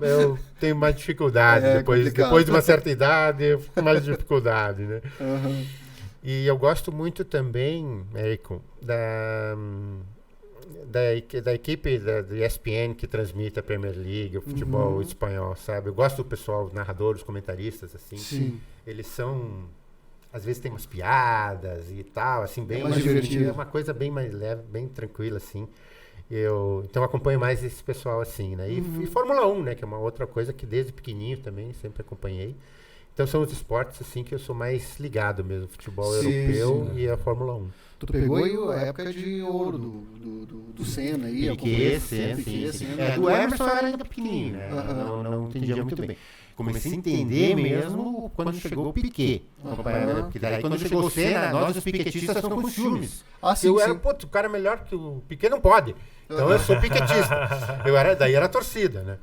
eu tenho mais dificuldade. Depois de uma certa idade, eu fico mais dificuldade, né? E eu gosto muito também, Érico, da equipe da ESPN que transmite a Premier League, o futebol espanhol, sabe? Eu gosto do pessoal, os narradores, os comentaristas, assim. Sim. Eles são... Às vezes tem umas piadas e tal, assim, bem mais divertido. É uma coisa bem mais leve, bem tranquila, assim. Então acompanho mais esse pessoal assim, né? E Fórmula 1, né? Que é uma outra coisa que desde pequenininho também sempre acompanhei. Então são os esportes assim que eu sou mais ligado mesmo, futebol europeu e a Fórmula 1. Tu pegou aí a época de ouro do Senna aí. Piquet, Senna. Do Emerson era ainda pequenininho, né? Não entendia muito bem. Comecei a entender mesmo quando chegou o Piquet. Porque daí quando chegou o Senna, nós os piquetistas estamos com ciúmes. Eu era, pô, o cara é melhor que o Piquet, não pode. Então eu sou piquetista. Daí era a torcida, né?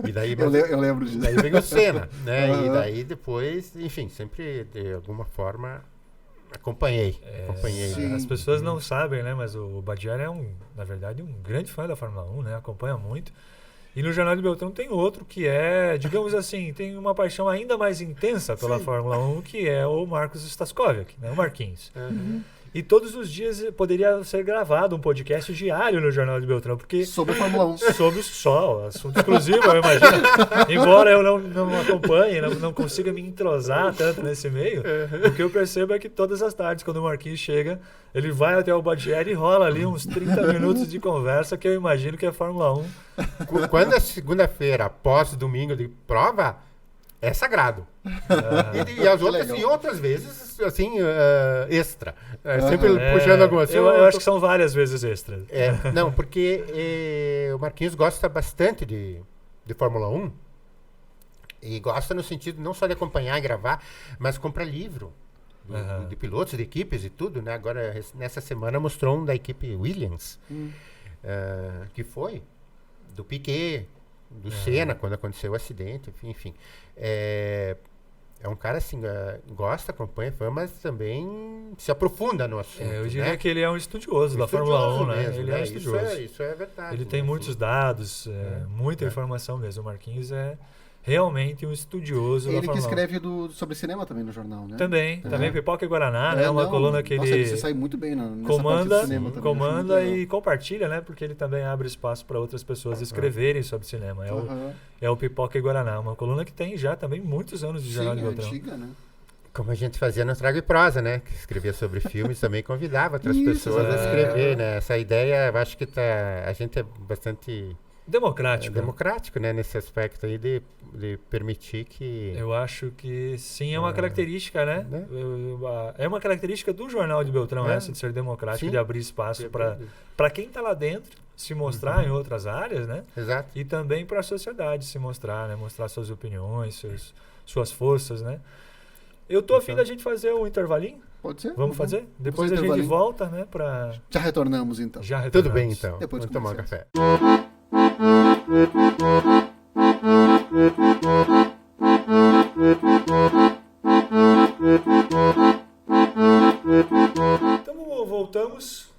E daí, eu lembro disso. Daí veio o Senna, né? E daí depois, enfim, sempre de alguma forma acompanhei. Né? As pessoas não sabem, né? Mas o Badiara é na verdade, um grande fã da Fórmula 1, né? Acompanha muito. E no Jornal de Beltrão tem outro que é, digamos assim, tem uma paixão ainda mais intensa pela Fórmula 1, que é o Marcos Staskovic, né? O Marquinhos. E todos os dias poderia ser gravado um podcast diário no Jornal de Beltrão, porque... Sobre Fórmula 1. Sobre só, assunto exclusivo, eu imagino. Embora eu não acompanhe, não consiga me entrosar tanto nesse meio, o que eu percebo é que todas as tardes, quando o Marquinhos chega, ele vai até o Badieri e rola ali uns 30 minutos de conversa, que eu imagino que é Fórmula 1. Quando é segunda-feira, após domingo de prova, é sagrado. E as outras, e outras vezes, assim, extra. Sempre puxando alguma coisa. Eu acho que são várias vezes extras. Não, porque o Marquinhos gosta bastante de Fórmula 1. E gosta no sentido não só de acompanhar e gravar, mas compra livro de pilotos, de equipes e tudo, né? Agora, nessa semana, mostrou um da equipe Williams, que foi do Piquet, do Senna, quando aconteceu o acidente, enfim. É um cara assim, gosta, acompanha, mas também se aprofunda no assunto. Eu diria que ele é um estudioso da Fórmula 1, né? Mesmo, ele é estudioso. Isso é verdade. Ele tem muitos dados, muita informação mesmo. O Marquinhos é realmente um estudioso da Fórmula 1. Ele que escreve sobre cinema também no jornal, né? Também Pipoca e Guaraná, né? Uma coluna que ele você sai muito bem nessa comanda, parte do cinema também, comanda e compartilha, né? Porque ele também abre espaço para outras pessoas escreverem sobre cinema. É o Pipoca e Guaraná, uma coluna que tem já também muitos anos de Jornal de Beltrão. Antiga, né? Como a gente fazia no Trago e Prosa, né? Que escrevia sobre filmes, também convidava outras pessoas a escrever, né? Essa ideia, eu acho que a gente é bastante... democrático, né? Nesse aspecto aí de permitir que... Eu acho que sim, é uma característica, né? É uma característica do Jornal de Beltrão, essa de ser democrático, de abrir espaço para quem está lá dentro se mostrar em outras áreas, né? Exato. E também para a sociedade se mostrar, né? Mostrar suas opiniões, suas forças, né? Eu tô a fim da gente fazer um intervalinho. Pode ser. Vamos fazer? Depois a gente volta, né? Já retornamos, então. Tudo bem, então. Depois vamos tomar um café. Então voltamos.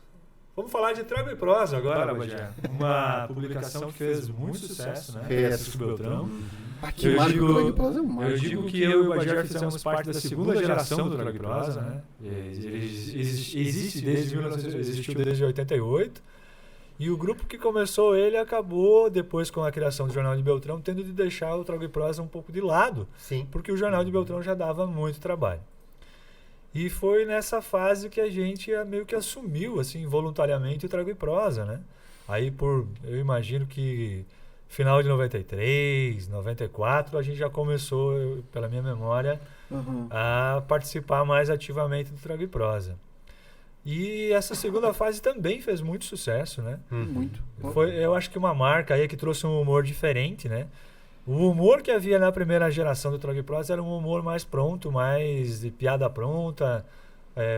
Vamos falar de Trago e Prosa agora, Badiara. Uma publicação que fez muito sucesso, né? Francisco Beltrão. Eu digo que eu e o Badiara fizemos parte da segunda geração do Trago e Prosa, né? Existiu desde 88. E o grupo que começou ele acabou, depois com a criação do Jornal de Beltrão, tendo de deixar o Trago e Prosa um pouco de lado. Sim. Porque o Jornal de Beltrão já dava muito trabalho. E foi nessa fase que a gente meio que assumiu, assim, voluntariamente o Trago e Prosa, né? Aí eu imagino que final de 93, 94, a gente já começou, pela minha memória, a participar mais ativamente do Trago e Prosa. E essa segunda fase também fez muito sucesso, né? Muito. Eu acho que uma marca aí que trouxe um humor diferente, né? O humor que havia na primeira geração do Trago e Prosa era um humor mais pronto, mais de piada pronta,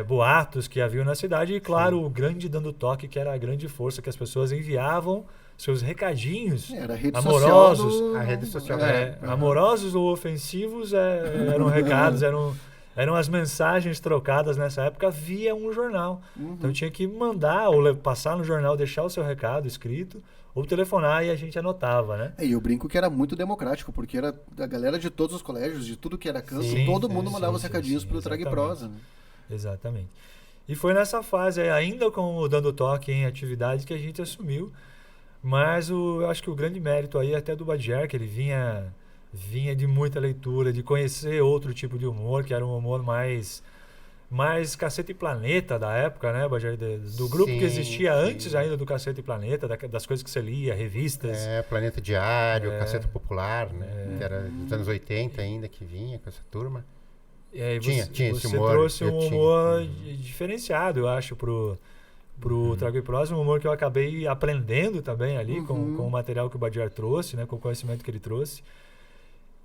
boatos que haviam na cidade e, claro, o grande dando toque, que era a grande força que as pessoas enviavam seus recadinhos amorosos. A rede social. Amorosos ou ofensivos eram recados, eram as mensagens trocadas nessa época via um jornal. Então tinha que mandar ou passar no jornal, deixar o seu recado escrito ou telefonar e a gente anotava, né? E eu brinco que era muito democrático, porque era a galera de todos os colégios, de tudo que era canto, todo mundo mandava os recadinhos pro Trago e Prosa. Né? Exatamente. E foi nessa fase, ainda com o Dando Toque em atividade, que a gente assumiu. Mas eu acho que o grande mérito aí até do Badiar, que ele vinha de muita leitura, de conhecer outro tipo de humor, que era um humor mais Cacete e Planeta da época, né, Badiar? Do grupo que existia antes ainda do Cacete e Planeta, das coisas que você lia, revistas. Planeta Diário, Cacete Popular, né? Que era dos anos 80 ainda que vinha com essa turma. E aí Tinha esse você humor, trouxe eu um tinha. humor diferenciado, eu acho, pro Trago e Prosa, um humor que eu acabei aprendendo também ali com o material que o Badiar trouxe, né, com o conhecimento que ele trouxe.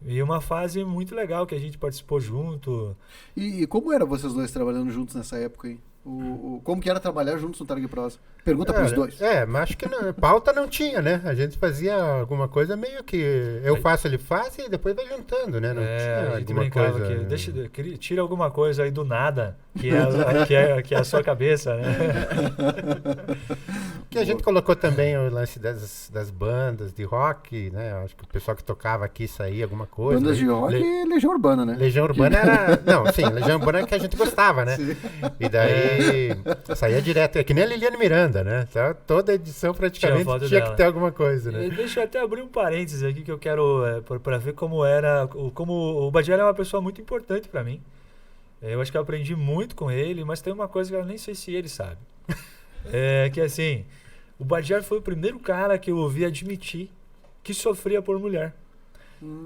E uma fase muito legal que a gente participou junto. E como era vocês dois trabalhando juntos nessa época aí? Como que era trabalhar juntos no Trago e Prosa? Pergunta pros dois. Mas acho que pauta não tinha, né? A gente fazia alguma coisa meio que eu faço, ele faz e depois vai juntando, né? Não tinha a gente alguma brincava coisa... que tira alguma coisa aí do nada, que é a sua cabeça, né? Que a gente colocou também o lance das bandas de rock, né? Acho que o pessoal que tocava aqui saía alguma coisa. Bandas de rock e Legião Urbana, né? Legião Urbana era... Não, sim, Legião Urbana é que a gente gostava, né? Sim. E daí saía direto. É que nem a Liliane Miranda, né? Então, toda edição praticamente tinha que ter alguma coisa, né? Deixa eu até abrir um parênteses aqui que eu quero para ver como era... Como o Badiar é uma pessoa muito importante para mim. Eu acho que eu aprendi muito com ele, mas tem uma coisa que eu nem sei se ele sabe. Que assim, o Badiar foi o primeiro cara que eu ouvi admitir que sofria por mulher.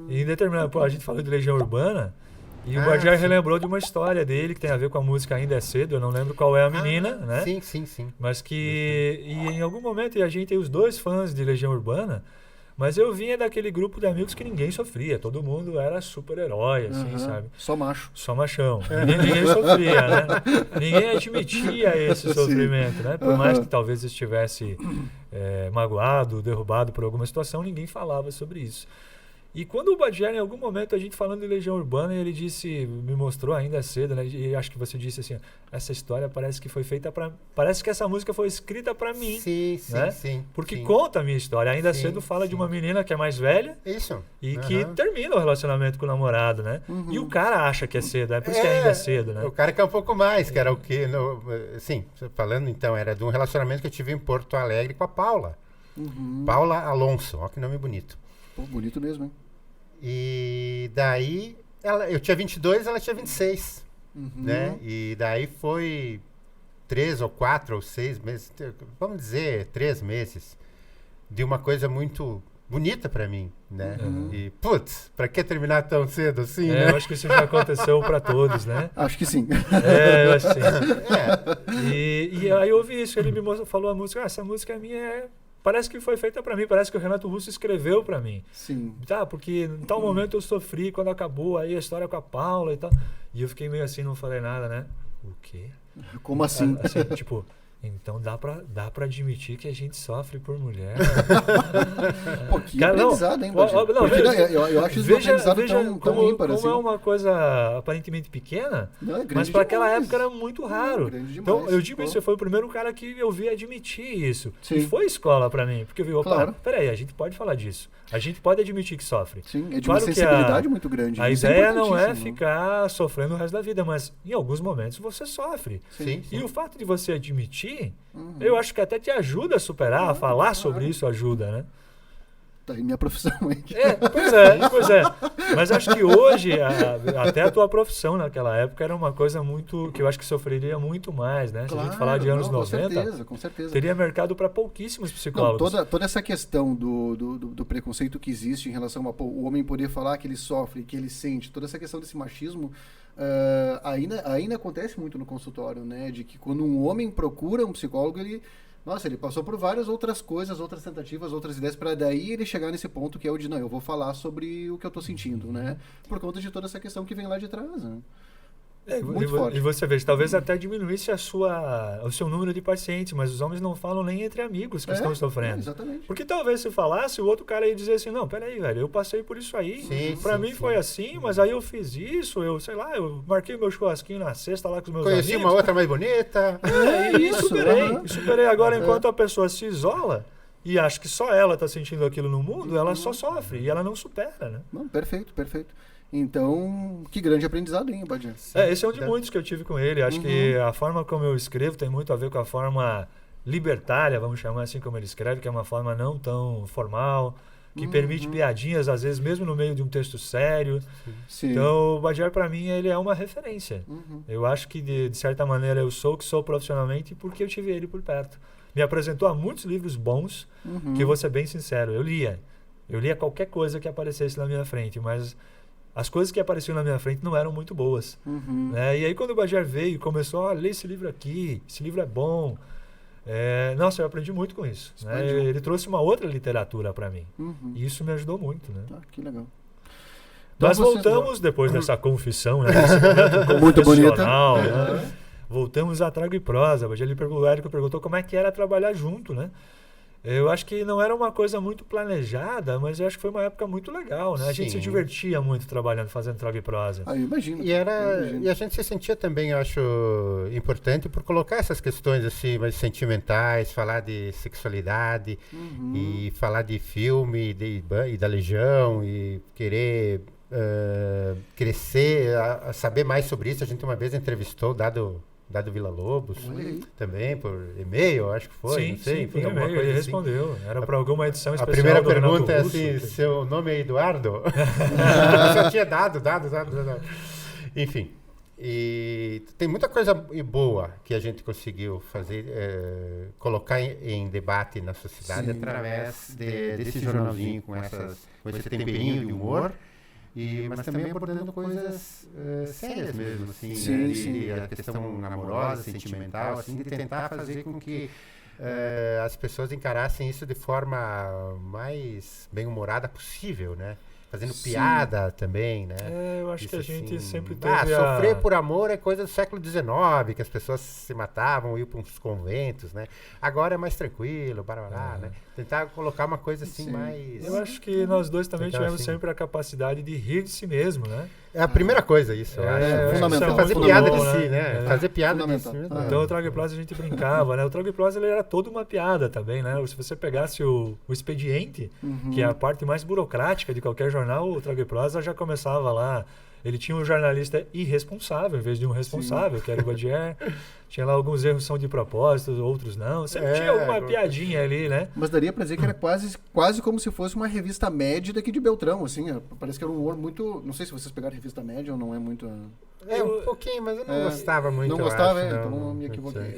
E em determinado... a gente falou de Legião Urbana e o Badiar relembrou de uma história dele que tem a ver com a música Ainda é Cedo, eu não lembro qual é a menina, né? Sim. Mas que... E em algum momento, e a gente tem os dois fãs de Legião Urbana, mas eu vinha daquele grupo de amigos que ninguém sofria. Todo mundo era super-herói, assim, sabe? Só macho. Só machão. Ninguém sofria, né? Ninguém admitia esse sofrimento, né? Por mais que talvez estivesse magoado, derrubado por alguma situação, ninguém falava sobre isso. E quando o Badiar, em algum momento, a gente falando de Legião Urbana, ele disse, me mostrou ainda cedo, né? E acho que você disse assim, essa história parece que foi feita para... Parece que essa música foi escrita para mim. Sim, né? sim. Porque conta a minha história. Ainda cedo fala de uma menina que é mais velha. Isso. E que termina o relacionamento com o namorado, né? E o cara acha que é cedo, é por isso que ainda é cedo, né? O cara quer um pouco mais, que era o quê? Sim, falando então, era de um relacionamento que eu tive em Porto Alegre com a Paula. Paula Alonso, olha que nome bonito. Pô, bonito mesmo, hein? E daí, eu tinha 22, ela tinha 26, né? E daí foi 3 ou 4 ou 6 meses, vamos dizer 3 meses, de uma coisa muito bonita pra mim, né? E, putz, pra que terminar tão cedo assim, né? Eu acho que isso já aconteceu pra todos, né? Acho que sim. Eu acho que sim. E aí eu ouvi isso, ele me falou a música, essa música minha parece que foi feita pra mim, parece que o Renato Russo escreveu pra mim. Sim. Tá, porque em tal momento eu sofri, quando acabou aí a história com a Paula e tal. E eu fiquei meio assim, não falei nada, né? O quê? Como assim? Assim, tipo, então dá pra admitir que a gente sofre por mulher. Pô, que aprendizado, hein, eu acho isso um aprendizado tão ímpar assim. Como é uma coisa aparentemente pequena, mas para aquela época era muito raro. Então, eu digo isso, foi o primeiro cara que eu vi admitir isso. Sim. E foi escola para mim, porque eu vi, opa, peraí, a gente pode falar disso. A gente pode admitir que sofre. Sim, é de uma sensibilidade muito grande. A ideia não é ficar sofrendo o resto da vida, mas em alguns momentos você sofre. Sim. E o fato de você admitir, eu acho que até te ajuda a superar, a falar sobre isso ajuda, né? Tá aí minha profissão aí. Pois é. Mas acho que hoje, até a tua profissão naquela época era uma coisa muito, que eu acho que sofreria muito mais, né? Se a gente falar de anos 90, com certeza. Teria mercado para pouquíssimos psicólogos. Não, toda essa questão do preconceito que existe em relação o homem poder falar que ele sofre, que ele sente, toda essa questão desse machismo, ainda acontece muito no consultório, né? De que quando um homem procura um psicólogo, ele passou por várias outras coisas, outras tentativas, outras ideias, para daí ele chegar nesse ponto que é o de, não, eu vou falar sobre o que eu tô sentindo, né? Por conta de toda essa questão que vem lá de trás, né? Muito forte. E você veja, talvez até diminuísse o seu número de pacientes, mas os homens não falam nem entre amigos que estão sofrendo. Exatamente. Porque talvez se falasse, o outro cara ia dizer assim, não, peraí, velho, eu passei por isso aí, pra mim foi assim, mas aí eu fiz isso, eu marquei meu churrasquinho na sexta lá com os meus amigos. Conheci uma outra mais bonita. E superei. Agora, enquanto a pessoa se isola e acha que só ela tá sentindo aquilo no mundo, ela só sofre e ela não supera, né? Não, perfeito. Então, que grande aprendizado, hein, Badiar? Esse é um de muitos que eu tive com ele. Acho que a forma como eu escrevo tem muito a ver com a forma libertária, vamos chamar assim como ele escreve, que é uma forma não tão formal, que permite piadinhas, às vezes, mesmo no meio de um texto sério. Sim. Então, o Badiar, para mim, ele é uma referência. Eu acho que, de certa maneira, eu sou o que sou profissionalmente porque eu tive ele por perto. Me apresentou a muitos livros bons, que eu vou ser bem sincero, eu lia qualquer coisa que aparecesse na minha frente, mas as coisas que apareciam na minha frente não eram muito boas. Né? E aí quando o Baggier veio e começou a ler esse livro aqui, esse livro é bom. Nossa, eu aprendi muito com isso. Né? Ele trouxe uma outra literatura para mim. E isso me ajudou muito. Né? Que legal. Nós voltamos, depois dessa confissão, né? Desse momento muito bonita. Né? Voltamos a Trago e Prosa. O Érico perguntou como é que era trabalhar junto, né? Eu acho que não era uma coisa muito planejada, mas eu acho que foi uma época muito legal, né? A gente se divertia muito trabalhando, fazendo Trago e Prosa. Eu imagino. E a gente se sentia também, eu acho, importante por colocar essas questões assim, mais sentimentais, falar de sexualidade e falar de filme e da Legião e querer crescer, saber mais sobre isso. A gente uma vez entrevistou o Dado Villa-Lobos, também por e-mail, acho que foi, não sei. Enfim, alguma coisa ele respondeu. Era para alguma edição especial. A primeira pergunta é assim, seu nome é Eduardo? Eu só tinha dado. Enfim, e tem muita coisa boa que a gente conseguiu fazer, colocar em debate na sociedade através desse jornalzinho com esse temperinho de humor. Mas também abordando coisas sérias mesmo, assim, de a questão amorosa, sentimental, assim, de tentar fazer com que as pessoas encarassem isso de forma mais bem-humorada possível, né? Fazendo piada também, né? Eu acho que a gente sempre teve sofrer por amor é coisa do século XIX, que as pessoas se matavam, iam para uns conventos, né? Agora é mais tranquilo, né? Tentar colocar uma coisa assim mais... Eu acho que nós dois também tivemos sempre a capacidade de rir de si mesmo, né? É a primeira coisa isso, eu acho. Fundamental. Fazer piada de si, né? Fazer piada de si. Então o Trago e Prosa a gente brincava, né? O Trago e Prosa ele era toda uma piada também, né? Se você pegasse o expediente, que é a parte mais burocrática de qualquer jornal, o Trago e Prosa já começava lá. Ele tinha um jornalista irresponsável em vez de um responsável, que era o Baggier. Tinha lá alguns erros são de propósito, outros não. Sempre tinha alguma piadinha ali, né? Mas daria pra dizer que era quase como se fosse uma revista média daqui de Beltrão, assim. Parece que era um humor muito... Não sei se vocês pegaram a revista média ou não é muito... Um pouquinho, mas eu não gostava muito. Não gostava, acho, então não me equivoquei.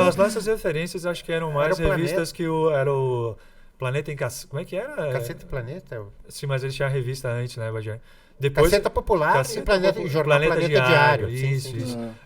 As nossas referências acho que eram mais revistas que era o Planeta em Cacete. Como é que era? Cacete Planeta? Sim, mas ele tinha a revista antes, né, Baggier? Depois, Caceta Popular e Jornal Planeta Diário. Isso.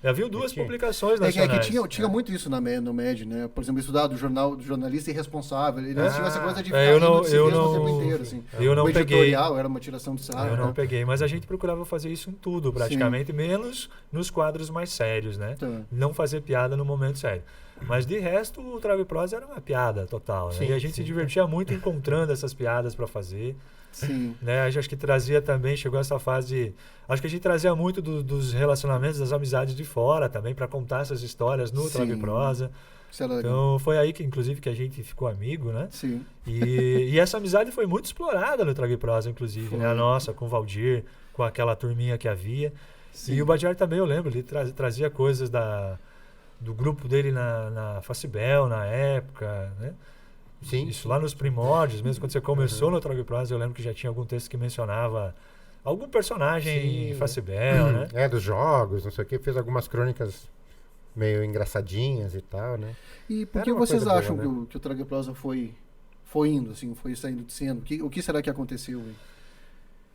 Havia duas publicações nacionais. Que tinha muito isso no MED, né? Por exemplo, estudar do jornalista irresponsável. Eles tinham essa coisa de ficar rindo de si mesmo o tempo inteiro. Assim. Eu não o editorial peguei. Era uma tiração de sarro. Eu não peguei, mas a gente procurava fazer isso em tudo, praticamente, menos nos quadros mais sérios, né? Não fazer piada no momento sério. Mas de resto, o Trago e Prosa era uma piada total, né? E a gente se divertia muito encontrando essas piadas para fazer. Sim. Né? Acho que trazia também, chegou essa fase acho que a gente trazia muito dos relacionamentos, das amizades de fora também, para contar essas histórias no Trago e Prosa. Então foi aí que inclusive que a gente ficou amigo, né? Sim. E essa amizade foi muito explorada no Trago e Prosa, inclusive, né? A nossa, com o Valdir, com aquela turminha que havia. Sim. E o Baggier também, eu lembro, ele trazia coisas do grupo dele na Facibel, na época, né? Sim. Isso lá nos primórdios, mesmo quando você começou no Trago e Prosa, eu lembro que já tinha algum texto que mencionava algum personagem Facibel, né? Dos jogos, não sei o que, fez algumas crônicas meio engraçadinhas e tal, né? E por que vocês acham que o Trago e Prosa foi indo, assim, foi saindo de cena? O que será que aconteceu?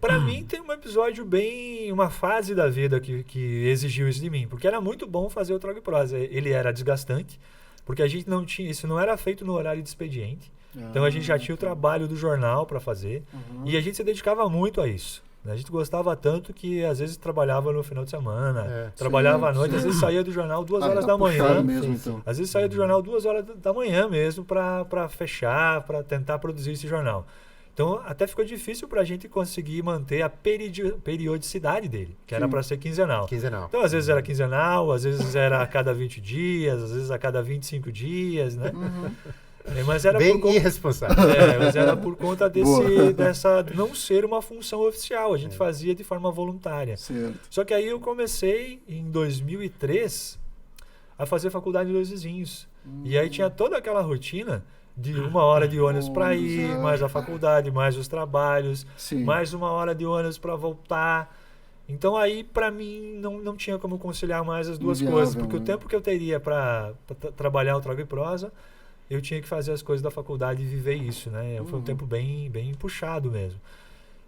Pra mim tem um episódio uma fase da vida que exigiu isso de mim, porque era muito bom fazer o Trago e Prosa. Ele era desgastante, porque a gente não tinha, isso não era feito no horário de expediente. Então a gente já tinha o trabalho do jornal para fazer e a gente se dedicava muito a isso. A gente gostava tanto que às vezes trabalhava no final de semana, trabalhava à noite, às vezes saía do jornal 2 horas da manhã. Mesmo, então. Às vezes saía do jornal 2 horas da manhã mesmo para fechar, para tentar produzir esse jornal. Então até ficou difícil para a gente conseguir manter a periodicidade dele, que era para ser quinzenal. Então às vezes era quinzenal, às vezes era a cada 20 dias, às vezes a cada 25 dias, né? Mas era bem irresponsável. Mas era por conta dessa não ser uma função oficial. A gente fazia de forma voluntária. Certo. Só que aí eu comecei, em 2003, a fazer faculdade em Dois Vizinhos. E aí tinha toda aquela rotina de 1 hora de ônibus para ir, mais a faculdade, mais os trabalhos, mais 1 hora de ônibus para voltar. Então aí, para mim, não tinha como conciliar mais as duas coisas. Porque o tempo que eu teria para trabalhar o Trago e Prosa, eu tinha que fazer as coisas da faculdade e viver isso, né? Foi um tempo bem puxado mesmo.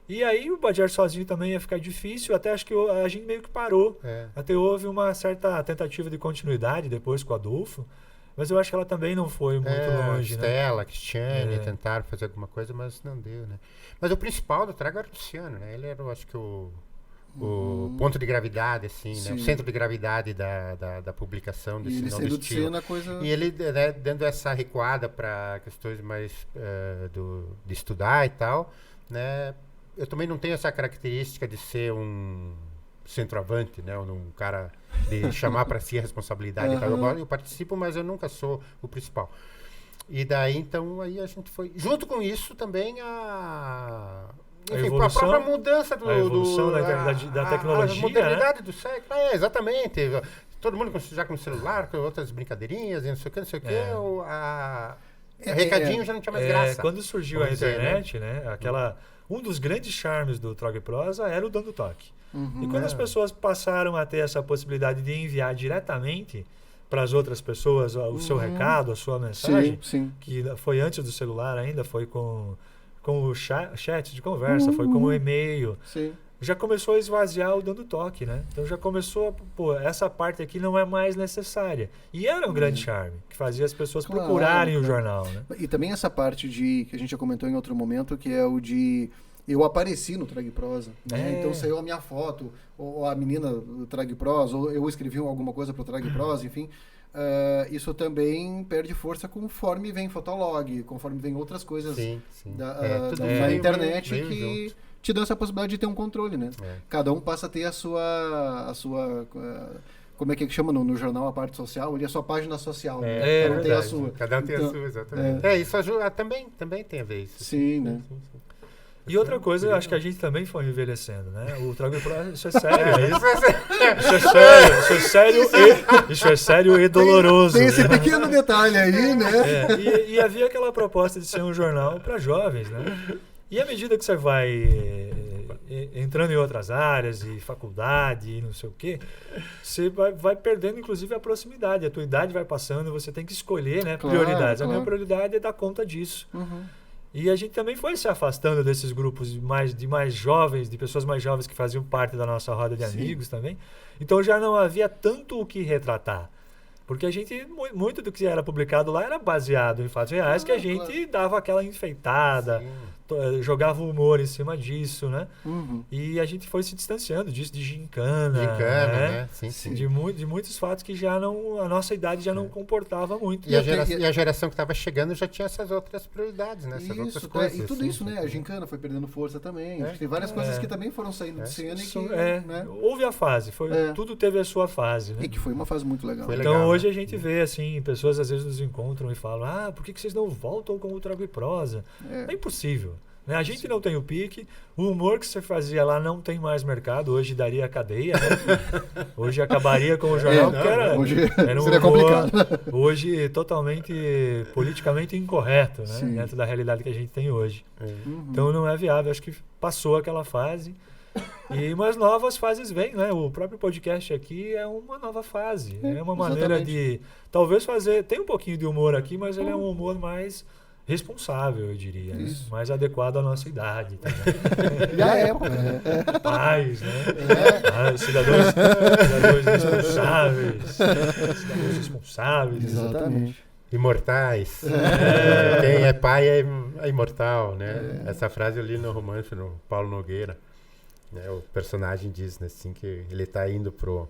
E aí o Badiar sozinho também ia ficar difícil, até acho que a gente meio que parou. Até houve uma certa tentativa de continuidade depois com o Adolfo, mas eu acho que ela também não foi muito longe, Stella, Cristiane, tentaram fazer alguma coisa, mas não deu, né? Mas o principal do Trago era o Luciano, né? Ele era, eu acho que o ponto de gravidade, assim, né? O centro de gravidade da publicação desse novo estilo. E ele, né, dando essa recuada para questões mais de estudar e tal, né? Eu também não tenho essa característica de ser um centroavante, né? Um cara de chamar para si a responsabilidade e tal. Eu participo, mas eu nunca sou o principal. E daí, então, aí a gente foi... Junto com isso, também a própria mudança a evolução da tecnologia, a modernidade do século. Exatamente. Todo mundo já com celular, com outras brincadeirinhas, e não sei o que, recadinho já não tinha mais graça. Quando surgiu a internet, né? Um dos grandes charmes do Trago e Prosa era o dando toque. E quando as pessoas passaram a ter essa possibilidade de enviar diretamente para as outras pessoas o seu recado, a sua mensagem, que foi antes do celular ainda, foi com o chat de conversa, foi com o e-mail. Já começou a esvaziar o dando toque, né? Então já começou essa parte aqui não é mais necessária. E era um grande charme, que fazia as pessoas procurarem o jornal, né? E também essa parte que a gente já comentou em outro momento, que é o de eu apareci no Trago e Prosa, né? Então saiu a minha foto, ou a menina do Trago e Prosa, ou eu escrevi alguma coisa para o Trago e Prosa, enfim. Isso também perde força conforme vem Fotolog, conforme vem outras coisas da internet que te dão essa possibilidade de ter um controle, né? Cada um passa a ter a sua como é que chama no jornal a parte social? Ali a sua página social. Cada um tem a sua. Cada um tem a sua, exatamente. Isso ajuda, também tem a ver isso. Sim, né? E outra coisa, eu acho que a gente também foi envelhecendo, né? O Trago e Prosa, isso é sério. Isso é sério e doloroso. Tem esse pequeno detalhe aí, né? E havia aquela proposta de ser um jornal para jovens, né? E à medida que você vai entrando em outras áreas, e faculdade, e não sei o quê, você vai perdendo, inclusive, a proximidade. A tua idade vai passando, você tem que escolher, né, prioridades. A minha prioridade é dar conta disso. E a gente também foi se afastando desses grupos de mais jovens, de pessoas mais jovens que faziam parte da nossa roda de amigos também. Então já não havia tanto o que retratar. Porque a gente, muito do que era publicado lá era baseado em fatos reais, que a gente dava aquela enfeitada, jogava humor em cima disso, né? E a gente foi se distanciando disso, de gincana, né? Sim. De muitos fatos que já não, a nossa idade já não comportava muito. E a geração que estava chegando já tinha essas outras prioridades, né? Essas outras coisas. E tudo isso, né? A gincana foi perdendo força também. Tem várias coisas que também foram saindo de cena e que... né? Houve a fase, tudo teve a sua fase, né? E que foi uma fase muito legal. Então hoje a gente vê, assim, pessoas às vezes nos encontram e falam, por que vocês não voltam com o Trago e Prosa? É impossível. Né? A gente não tem o pique, o humor que você fazia lá não tem mais mercado, hoje daria cadeia, né? Hoje acabaria com o jornal, porque era um seria complicado. Hoje totalmente politicamente incorreto, né? Dentro da realidade que a gente tem hoje. Então não é viável, acho que passou aquela fase. E umas novas fases vêm, né? O próprio podcast aqui é uma nova fase. É uma maneira de talvez fazer... Tem um pouquinho de humor aqui, mas ele é um humor mais responsável, eu diria. Né? Mais adequado à nossa idade. Também. E a época, né? Pais, né? Cidadãos responsáveis. Cidadãos responsáveis. Exatamente. Imortais. Quem é pai é imortal, né? Essa frase eu li no romance, no Paulo Nogueira. Né, o personagem diz, né, assim, que ele está indo pro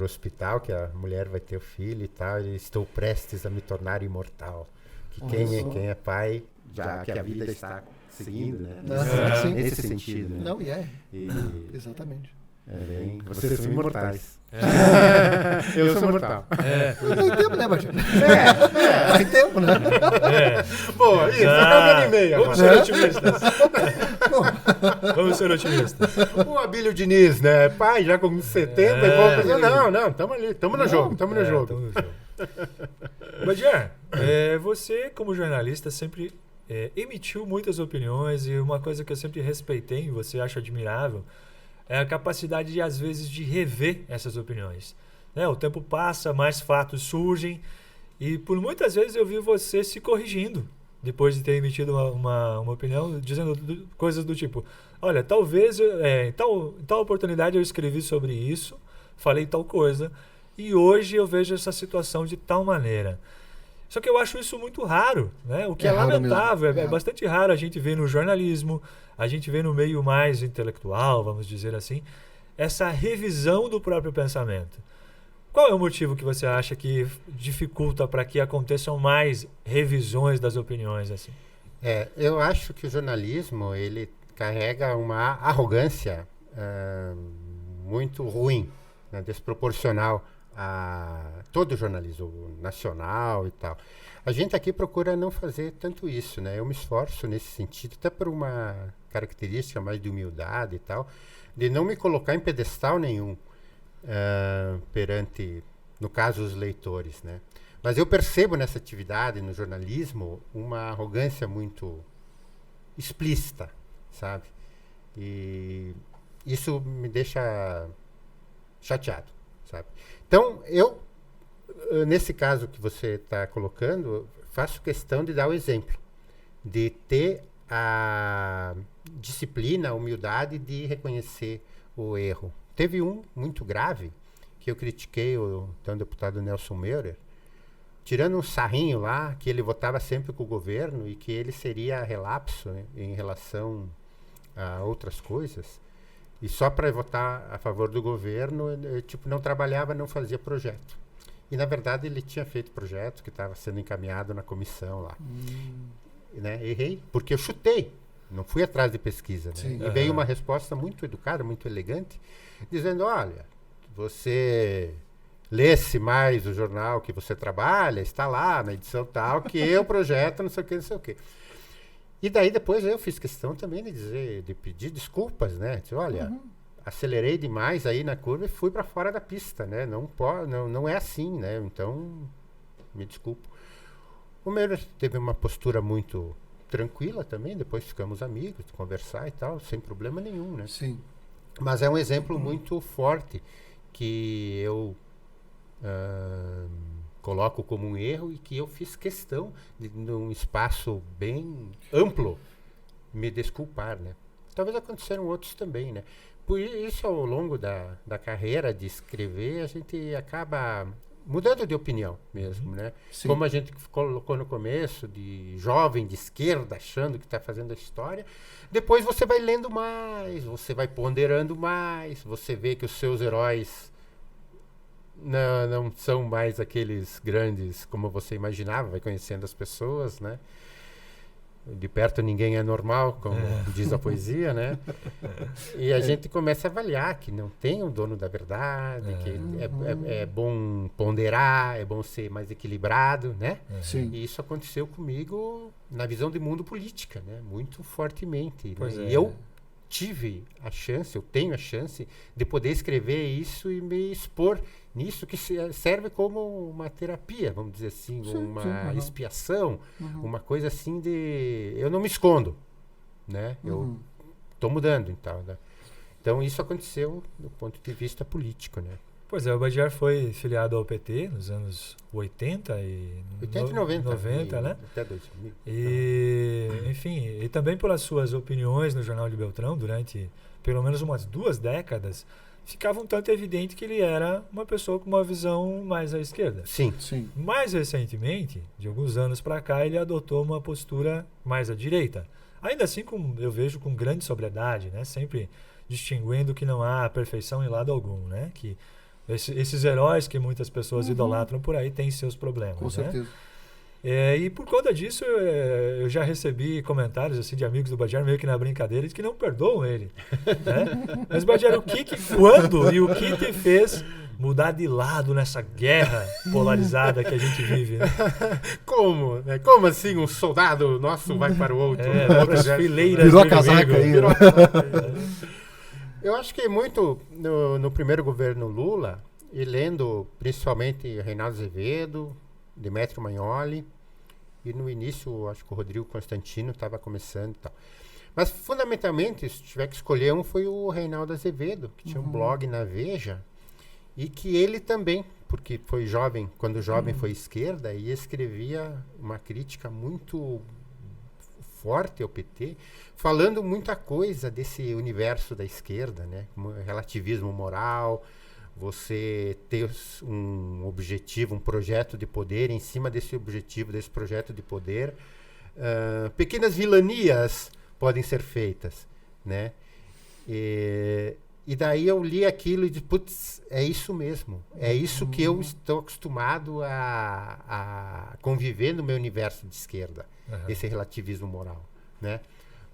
hospital, que a mulher vai ter o filho e tal, e estou prestes a me tornar imortal. Que quem é pai, já que a vida está seguindo, né? Nesse sentido. Né? Não, exatamente. Vocês são imortais. Eu sou mortal. Tem tempo, né, Baixinho? Tem tempo, né? Bom, isso, tá no e-mail. Vamos ser otimistas. Vamos ser otimistas. O Abílio Diniz, né? Pai, já com 70 e pouco. Não, tamo ali, tamo no jogo. Badiar, você como jornalista sempre emitiu muitas opiniões e uma coisa que eu sempre respeitei e você acha admirável é a capacidade de, às vezes, de rever essas opiniões. O tempo passa, mais fatos surgem e por muitas vezes eu vi você se corrigindo. depois de ter emitido uma opinião, dizendo coisas do tipo, olha, talvez em tal oportunidade eu escrevi sobre isso, falei tal coisa, e hoje eu vejo essa situação de tal maneira. Só que eu acho isso muito raro, né? O que é lamentável, é bastante raro a gente ver no jornalismo, a gente vê no meio mais intelectual, vamos dizer assim, essa revisão do próprio pensamento. Qual é o motivo que você acha que dificulta para que aconteçam mais revisões das opiniões assim? Eu acho que o jornalismo ele carrega uma arrogância muito ruim, né, desproporcional a todo o jornalismo nacional e tal. A gente aqui procura não fazer tanto isso, né? Eu me esforço nesse sentido, até por uma característica mais de humildade e tal, de não me colocar em pedestal nenhum perante, no caso, os leitores, né? Mas eu percebo nessa atividade, no jornalismo, uma arrogância muito explícita, sabe? E isso me deixa chateado, sabe? Então, eu, nesse caso que você está colocando, faço questão de dar o exemplo, de ter a disciplina, a humildade de reconhecer o erro. Teve um muito grave, que eu critiquei o então deputado Nelson Meurer, tirando um sarrinho lá, que ele votava sempre com o governo e que ele seria relapso, né, em relação a outras coisas. E só para votar a favor do governo, não trabalhava, não fazia projeto. E, na verdade, ele tinha feito projeto que estava sendo encaminhado na comissão lá. Né? Errei, porque eu chutei. Não fui atrás de pesquisa. Né? E veio uma resposta muito educada, muito elegante, dizendo, olha, você lesse mais o jornal que você trabalha, está lá na edição tal, que eu projeto, não sei o que, não sei o que. E daí depois eu fiz questão também de pedir desculpas, né? Disse, olha, acelerei demais aí na curva e fui para fora da pista, né? Não é assim, né? Então, me desculpo. O Meurer teve uma postura muito tranquila também, depois ficamos amigos, conversar e tal, sem problema nenhum, né? Sim. Mas é um exemplo muito forte que eu coloco como um erro e que eu fiz questão de, num espaço bem amplo, me desculpar, né? Talvez aconteceram outros também, né? Por isso, ao longo da carreira de escrever, a gente acaba mudando de opinião mesmo, né? Sim. Como a gente colocou no começo, de jovem de esquerda, achando que está fazendo a história. Depois você vai lendo mais, você vai ponderando mais, você vê que os seus heróis não são mais aqueles grandes como você imaginava, vai conhecendo as pessoas, né? De perto ninguém é normal, como diz a poesia, né? E a gente começa a avaliar que não tem um dono da verdade, que é bom ponderar, é bom ser mais equilibrado, né? Sim. E isso aconteceu comigo na visão de mundo política, né? Muito fortemente. Pois Né? é. E eu eu tenho a chance de poder escrever isso e me expor nisso, que serve como uma terapia, vamos dizer assim, uma expiação, uma coisa assim de... Eu não me escondo, né? Eu estou mudando, então, né? Então, isso aconteceu do ponto de vista político, né? Pois é, o Badiar foi filiado ao PT nos anos 80 e 80 e 90, né? Até 2000. E, enfim, e também pelas suas opiniões no Jornal de Beltrão durante pelo menos umas 2 décadas, ficava um tanto evidente que ele era uma pessoa com uma visão mais à esquerda. Sim. Sim. Mais recentemente, de alguns anos para cá, ele adotou uma postura mais à direita. Ainda assim, eu vejo com grande sobriedade, né? Sempre distinguindo que não há perfeição em lado algum, né? Que esses heróis que muitas pessoas idolatram por aí têm seus problemas. Com certeza. Né? E por conta disso, eu já recebi comentários assim, de amigos do Badiar, meio que na brincadeira, de que não perdoam ele. Né? Mas, Badiar, quando e o que te fez mudar de lado nessa guerra polarizada que a gente vive? Né? Como? Né? Como assim um soldado nosso vai para o outro? Vai para as fileiras. Virou a casaca aí. Virou a casaca aí. Eu acho que muito no primeiro governo Lula, e lendo principalmente Reinaldo Azevedo, Demetrio Magnoli, e no início, acho que o Rodrigo Constantino estava começando e tal. Mas, fundamentalmente, se tiver que escolher um, foi o Reinaldo Azevedo, que tinha um blog na Veja, e que ele também, porque foi jovem, quando jovem foi esquerda, e escrevia uma crítica muito forte ao PT, falando muita coisa desse universo da esquerda, né? Como relativismo moral, você ter um objetivo, um projeto de poder, em cima desse objetivo, desse projeto de poder, pequenas vilanias podem ser feitas, né? E daí eu li aquilo e disse, putz, é isso mesmo. É isso que eu estou acostumado a conviver no meu universo de esquerda, esse relativismo moral, né?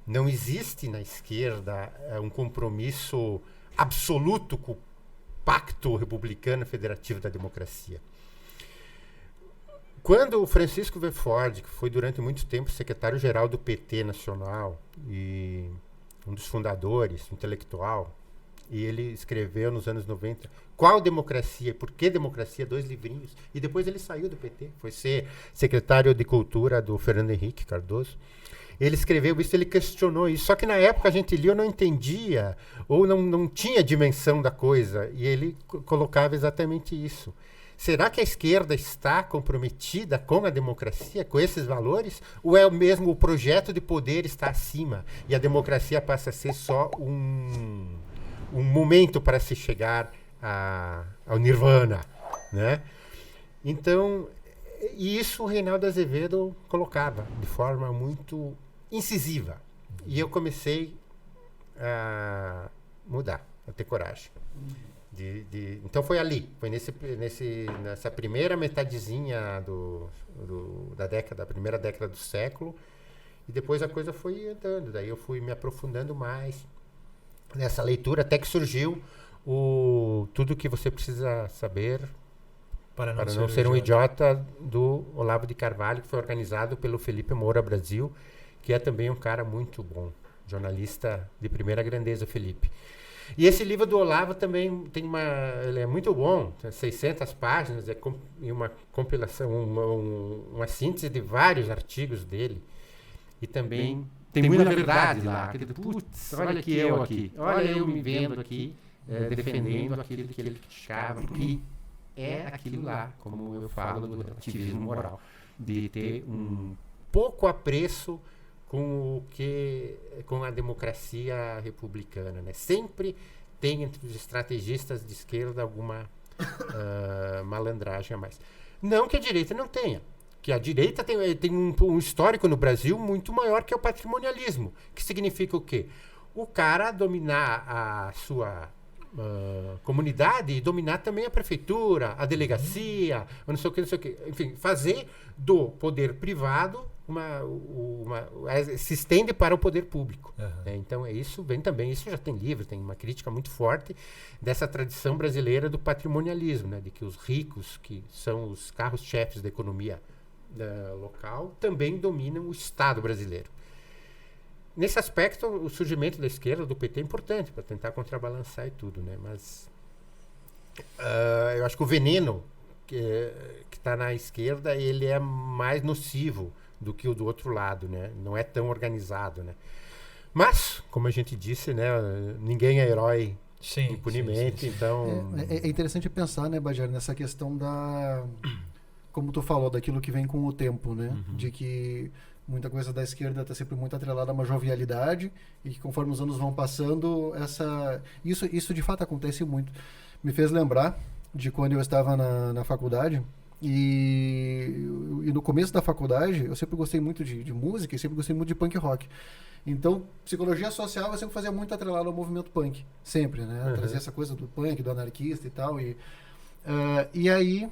Não existe na esquerda um compromisso absoluto com o Pacto Republicano Federativo da Democracia. Quando o Francisco V. Ford, que foi durante muito tempo secretário-geral do PT nacional e um dos fundadores, intelectual, e ele escreveu nos anos 90 Qual Democracia e Por que Democracia, 2 livrinhos, e depois ele saiu do PT, foi ser secretário de Cultura do Fernando Henrique Cardoso. Ele escreveu isso, ele questionou isso, só que na época a gente lia, eu não entendia, ou não tinha dimensão da coisa, e ele colocava exatamente isso. Será que a esquerda está comprometida com a democracia, com esses valores? Ou é mesmo o projeto de poder está acima e a democracia passa a ser só um momento para se chegar ao nirvana, né? Então, e isso o Reinaldo Azevedo colocava de forma muito incisiva. E eu comecei a mudar, a ter coragem. Então foi ali, foi nessa primeira metadezinha da primeira década do século, e depois a coisa foi andando, daí eu fui me aprofundando mais nessa leitura, até que surgiu Tudo que você precisa saber para não ser um idiota, do Olavo de Carvalho, que foi organizado pelo Felipe Moura Brasil, que é também um cara muito bom, jornalista de primeira grandeza, Felipe. E esse livro do Olavo também tem ele é muito bom, tem 600 páginas, e uma compilação, uma síntese de vários artigos dele. E também tem muita verdade lá. Putz, olha que eu aqui, olha eu me vendo aqui, defendendo aquilo que ele criticava, porque é aquilo lá, como eu falo do relativismo moral, de ter um pouco apreço com a democracia republicana, né? Sempre tem entre os estrategistas de esquerda alguma malandragem a mais. Não que a direita não tenha, que a direita tem um histórico no Brasil muito maior, que é o patrimonialismo, que significa o quê? O cara dominar a sua comunidade e dominar também a prefeitura, a delegacia, não sei o que, enfim, fazer do poder privado se estende para o poder público. Né? Então isso vem também, isso já tem livro, tem uma crítica muito forte dessa tradição brasileira do patrimonialismo, né? De que os ricos, que são os carros-chefes da economia local, também dominam o Estado brasileiro. Nesse aspecto, o surgimento da esquerda, do PT, é importante para tentar contrabalançar e tudo, né? Mas eu acho que o veneno que está na esquerda, ele é mais nocivo do que o do outro lado, né? Não é tão organizado, né? Mas, como a gente disse, né? Ninguém é herói impunemente, sim. Então... É interessante pensar, né, Bajara, nessa questão como tu falou, daquilo que vem com o tempo, né? De que muita coisa da esquerda está sempre muito atrelada a uma jovialidade, e que conforme os anos vão passando, isso de fato acontece muito. Me fez lembrar de quando eu estava na faculdade, e no começo da faculdade eu sempre gostei muito de música e sempre gostei muito de punk rock. Então, psicologia social eu sempre fazia muito atrelado ao movimento punk, sempre, né? Trazia essa coisa do punk, do anarquista e tal, e aí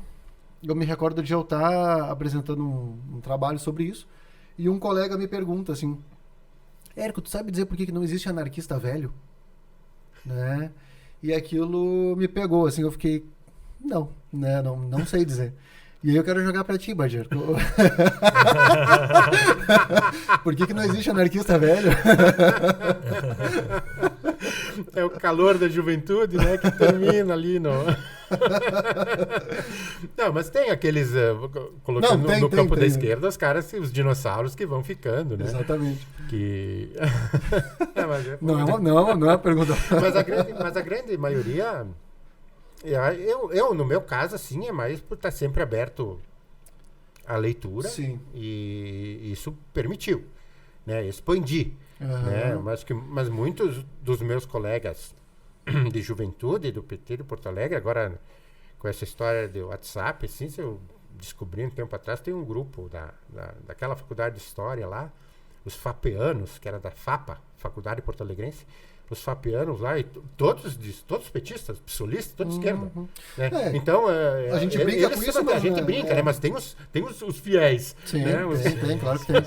eu me recordo de eu estar apresentando um trabalho sobre isso, e um colega me pergunta assim: Érico, tu sabe dizer por que não existe anarquista velho? Né? E aquilo me pegou, assim, eu fiquei, não sei dizer. E aí eu quero jogar pra ti, Bajer. Por que não existe anarquista velho? É o calor da juventude, né, que termina ali no... Não, mas tem aqueles, colocando no campo da esquerda, os caras, os dinossauros que vão ficando, né? Exatamente. Que... Não é uma pergunta. Mas a grande maioria... Eu, no meu caso, assim, é mais por estar sempre aberto à leitura. Sim. E isso permitiu. né? Expandi, né? Mas muitos dos meus colegas de juventude do PT de Porto Alegre, agora com essa história do WhatsApp, assim, eu descobri um tempo atrás, tem um grupo daquela faculdade de História lá, os FAPeanos, que era da FAPA, Faculdade Porto Alegrense, os FAPeanos lá, e todos petistas, psolistas, toda esquerda. Né? Então, a gente brinca com isso, a gente brinca, né? Mas tem os fiéis. Sim, né? tem, claro que tem.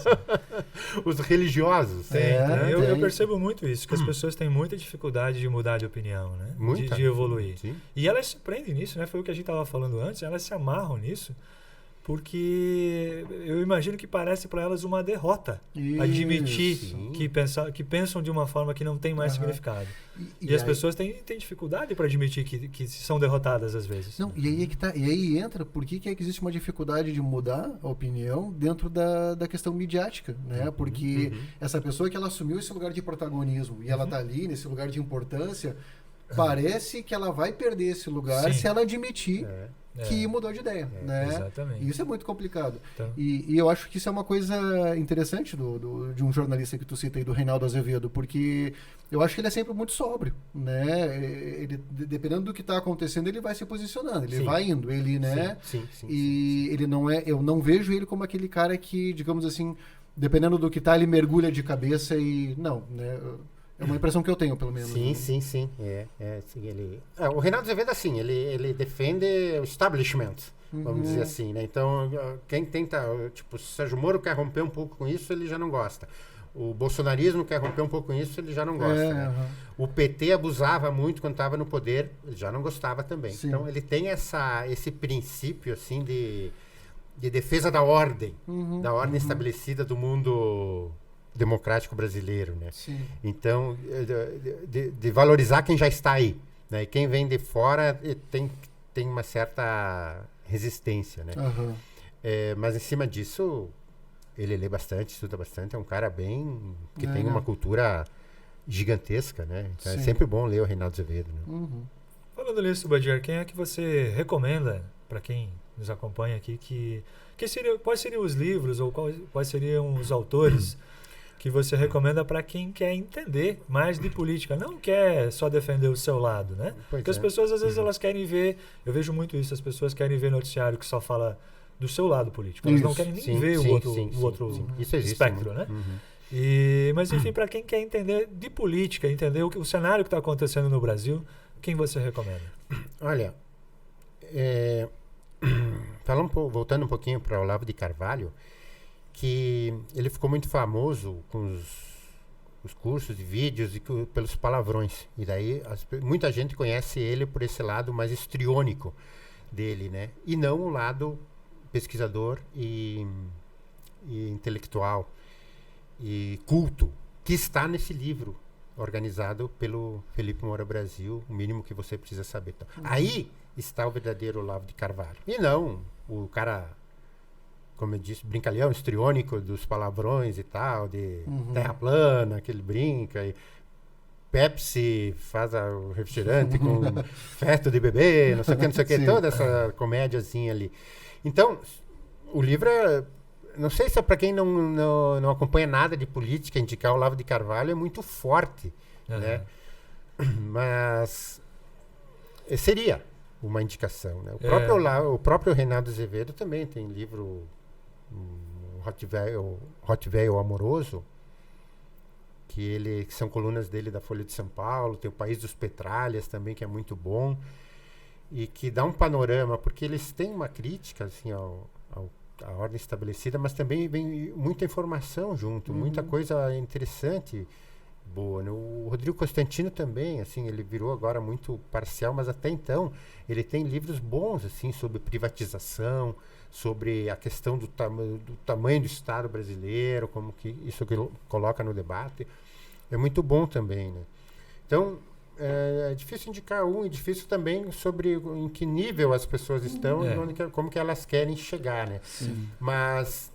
Os religiosos. Eu percebo muito isso, que as pessoas têm muita dificuldade de mudar de opinião, né? De evoluir. Sim. E elas se prendem nisso, né? Foi o que a gente estava falando antes, elas se amarram nisso, porque eu imagino que parece para elas uma derrota admitir que pensam de uma forma que não tem mais significado. E as pessoas têm dificuldade para admitir que são derrotadas às vezes. Não, e aí e aí entra por que existe uma dificuldade de mudar a opinião dentro da questão midiática, né? Porque essa pessoa que ela assumiu esse lugar de protagonismo e ela está ali nesse lugar de importância, parece que ela vai perder esse lugar se ela admitir que mudou de ideia, né? Exatamente. E isso é muito complicado. Então. E eu acho que isso é uma coisa interessante de um jornalista que tu cita aí, do Reinaldo Azevedo, porque eu acho que ele é sempre muito sóbrio, né? Ele, dependendo do que está acontecendo, ele vai se posicionando, ele vai indo, ele, né? Sim. Ele não é, eu não vejo ele como aquele cara que, digamos assim, dependendo do que tá, ele mergulha de cabeça e não, né? É uma impressão que eu tenho, pelo menos. Sim. O Reinaldo Azevedo, assim, ele defende o establishment, vamos dizer assim, né? Então, quem tenta, tipo, se o Sérgio Moro quer romper um pouco com isso, ele já não gosta. O bolsonarismo quer romper um pouco com isso, ele já não gosta. Né? O PT abusava muito quando estava no poder, ele já não gostava também. Sim. Então, ele tem esse princípio, assim, de defesa da ordem estabelecida do mundo democrático brasileiro, né? Sim. Então, de valorizar quem já está aí, né? E quem vem de fora tem uma certa resistência, né? Mas em cima disso, ele lê bastante, estuda bastante, é um cara que tem uma cultura gigantesca, né? Então é sempre bom ler o Reinaldo Azevedo, né? Falando nisso, Badiar, quem é que você recomenda para quem nos acompanha aqui quais seriam os livros ou quais seriam os autores que você recomenda para quem quer entender mais de política, não quer só defender o seu lado, né? Porque as pessoas, às vezes, elas querem ver, eu vejo muito isso, as pessoas querem ver noticiário que só fala do seu lado político, elas não querem nem ver o outro espectro, né? Mas, enfim, para quem quer entender de política, entender o cenário que está acontecendo no Brasil, quem você recomenda? Olha, voltando um pouquinho para Olavo de Carvalho, que ele ficou muito famoso com os cursos de vídeos e pelos palavrões. E daí muita gente conhece ele por esse lado mais histriônico dele, né? E não o lado pesquisador e intelectual e culto, que está nesse livro organizado pelo Felipe Moura Brasil, o mínimo que você precisa saber. Então, aí está o verdadeiro Olavo de Carvalho. E não o cara, como eu disse, brincalhão, histriônico dos palavrões e tal, de terra plana, que ele brinca, e Pepsi faz o refrigerante com feto de bebê, não sei o que, toda essa comédiazinha ali. Então, o livro não sei se é para quem não acompanha nada de política, indicar o Olavo de Carvalho é muito forte, né? Mas seria uma indicação, né? O próprio Reinaldo Azevedo também tem livro Hot Veil Amoroso, que são colunas dele da Folha de São Paulo, tem o País dos Petralhas também, que é muito bom, e que dá um panorama, porque eles têm uma crítica assim, à ordem estabelecida, mas também vem muita informação junto, muita coisa interessante, boa, né? O Rodrigo Constantino também, assim, ele virou agora muito parcial, mas até então ele tem livros bons, assim, sobre privatização, sobre a questão do tamanho do Estado brasileiro, como que isso que coloca no debate, é muito bom também, né? Então, é difícil indicar é difícil também sobre em que nível as pessoas estão e como que elas querem chegar, né? Sim. Mas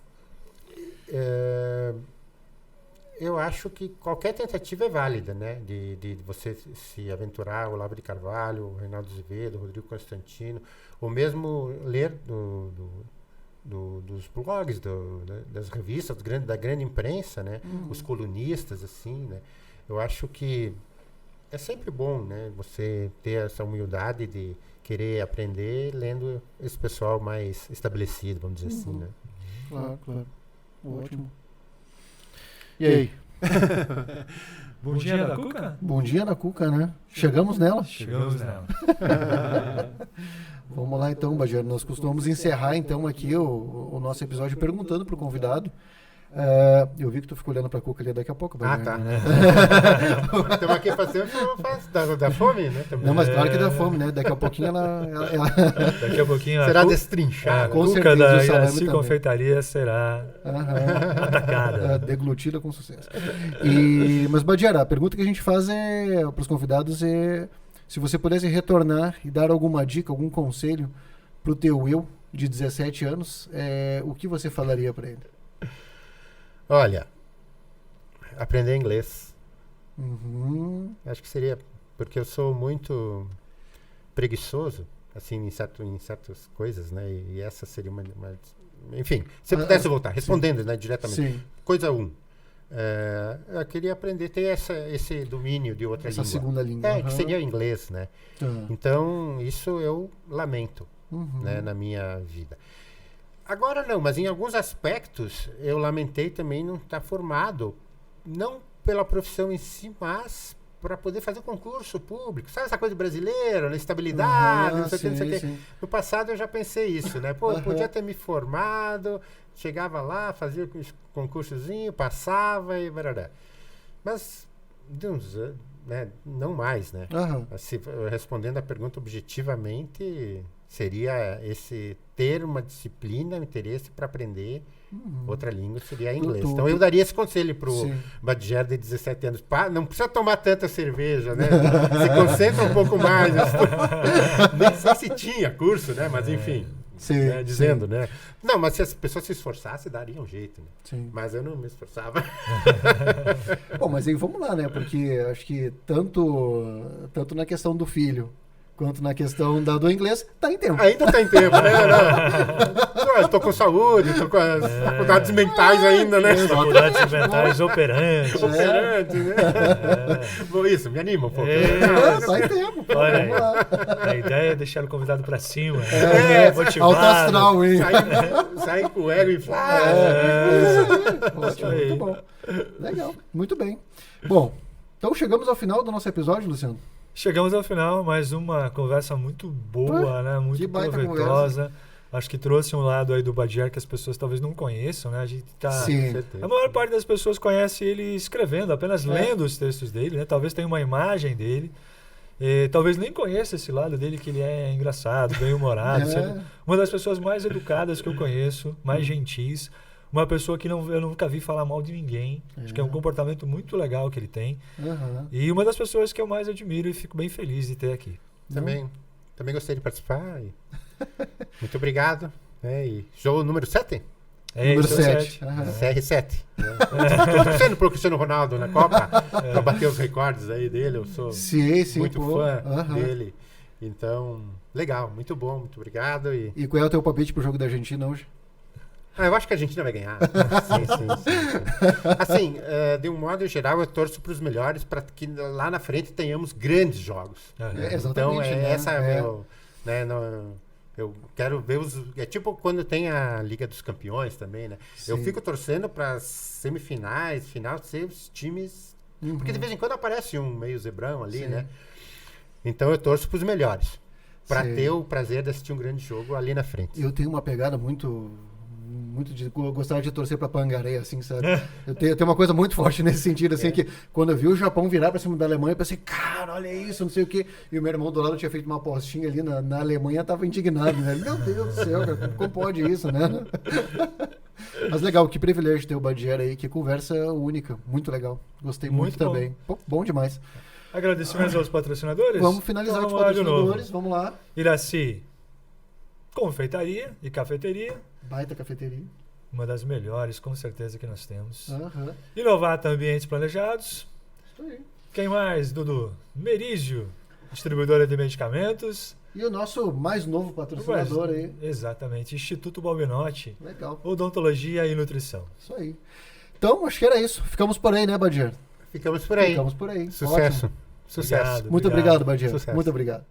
eu acho que qualquer tentativa é válida, né? De você se aventurar, o Olavo de Carvalho, o Reinaldo Azevedo, o Rodrigo Constantino, ou mesmo ler dos blogs, das revistas, da grande imprensa, né? Os colunistas, assim, né? Eu acho que é sempre bom, né? Você ter essa humildade de querer aprender lendo esse pessoal mais estabelecido, vamos dizer assim, né? Claro. Ótimo. E aí? Bom dia da Cuca? Bom dia da Cuca, né? Chegamos nela? Chegamos nela. Vamos lá então, Badiara. Nós costumamos encerrar então aqui o nosso episódio perguntando pro convidado. Eu vi que tu ficou olhando pra Cuca ali daqui a pouco, Badiara. Tá. Estamos aqui fazendo da fome, né? Também. Não, mas claro que dá fome, né? Daqui a pouquinho ela... Daqui a pouquinho será destrinchada. A Com Cuca certeza, o da salame Iraci também. Confeitaria será atacada. Deglutida com sucesso. Mas, Badiara, a pergunta que a gente faz para os convidados é se você pudesse retornar e dar alguma dica, algum conselho pro teu eu de 17 anos, o que você falaria para ele? Olha, aprender inglês. Uhum. Acho que seria porque eu sou muito preguiçoso, assim, em certas coisas, né? E essa seria uma enfim, se eu pudesse voltar, respondendo, né, diretamente. Sim. Coisa 1. Eu queria aprender a ter esse domínio de outra língua. Essa segunda língua. Que seria inglês, né? Uhum. Então, isso eu lamento, né, na minha vida. Agora não, mas em alguns aspectos eu lamentei também não estar formado, não pela profissão em si, mas para poder fazer concurso público. Sabe essa coisa brasileira, né? Estabilidade, não sei o que, não sei o que. No passado eu já pensei isso, né? Pô, eu podia ter me formado, chegava lá, fazia o concursozinho, passava e barará. Mas, né, não mais, né? Assim, respondendo a pergunta objetivamente, seria esse ter uma disciplina, um interesse para aprender outra língua, seria inglês. Então eu daria esse conselho pro Badiara de 17 anos. Não precisa tomar tanta cerveja, né? Se concentra um pouco mais. Nem sei se tinha curso, né? Mas enfim. Né? Dizendo, né? Não, mas se as pessoas se esforçassem, daria um jeito, né? Sim. Mas eu não me esforçava. Bom, mas aí vamos lá, né? Porque acho que tanto na questão do filho quanto na questão do inglês, tá em tempo. Ainda tá em tempo, né? Eu tô com saúde, tô com as faculdades mentais ainda, né? Faculdades mentais operantes. Operantes, né? Bom, isso, me anima um pouco. Tá em tempo. Olha aí. A ideia é deixar o convidado pra cima. Motivado. Alto astral, hein? Sai com o ego inflado. Ótimo, muito bom. Legal, muito bem. Bom, então chegamos ao final do nosso episódio, Luciano. Chegamos ao final, mais uma conversa muito boa, né? Muito proveitosa. Acho que trouxe um lado aí do Badiara que as pessoas talvez não conheçam, né? A gente tá... Sim. A maior parte das pessoas conhece ele escrevendo, apenas lendo os textos dele, né? Talvez tenha uma imagem dele. Talvez nem conheça esse lado dele, que ele é engraçado, bem-humorado. Uma das pessoas mais educadas que eu conheço, mais gentis. Uma pessoa que eu nunca vi falar mal de ninguém. Acho que é um comportamento muito legal que ele tem. E uma das pessoas que eu mais admiro e fico bem feliz de ter aqui. Também gostei de participar. Muito obrigado. E jogo número 7? Número 7. CR7. Estou torcendo pro Cristiano Ronaldo na Copa, para bater os recordes aí dele. Eu sou muito fã dele. Então, legal, muito bom, muito obrigado. E qual é o teu palpite pro jogo da Argentina hoje? Eu acho que a Argentina vai ganhar. Sim. Assim, de um modo geral, eu torço para os melhores para que lá na frente tenhamos grandes jogos. Então, essa é meu... Né, eu quero ver os... É tipo quando tem a Liga dos Campeões também, né? Sim. Eu fico torcendo para as semifinais, final, ser os times... Porque de vez em quando aparece um meio zebrão ali, né? Então, eu torço para os melhores. Para ter o prazer de assistir um grande jogo ali na frente. Eu tenho uma pegada muito eu gostava de torcer pra Pangaré, assim, sabe? Eu tenho uma coisa muito forte nesse sentido, assim, que quando eu vi o Japão virar pra cima da Alemanha, eu pensei, cara, olha isso, não sei o quê. E o meu irmão do lado tinha feito uma apostinha ali na Alemanha, tava indignado, né? Meu Deus do céu, cara, como pode isso, né? Mas legal, que privilégio ter o Badiara aí, que conversa única, muito legal. Gostei muito também. Pô, bom demais. Agradecimentos aos patrocinadores? Vamos finalizar com os patrocinadores, vamos lá. Iraci, confeitaria e cafeteria. Baita cafeteria. Uma das melhores, com certeza, que nós temos. Inovata Ambientes Planejados. Isso aí. Quem mais, Dudu? Merígio, distribuidora de medicamentos. E o nosso mais novo patrocinador aí. Exatamente, Instituto Balbinotti. Legal. Odontologia e Nutrição. Isso aí. Então, acho que era isso. Ficamos por aí, né, Badir? Ficamos por aí. Ficamos por aí. Sucesso. Ótimo. Sucesso. Muito obrigado, Badir. Sucesso. Muito obrigado.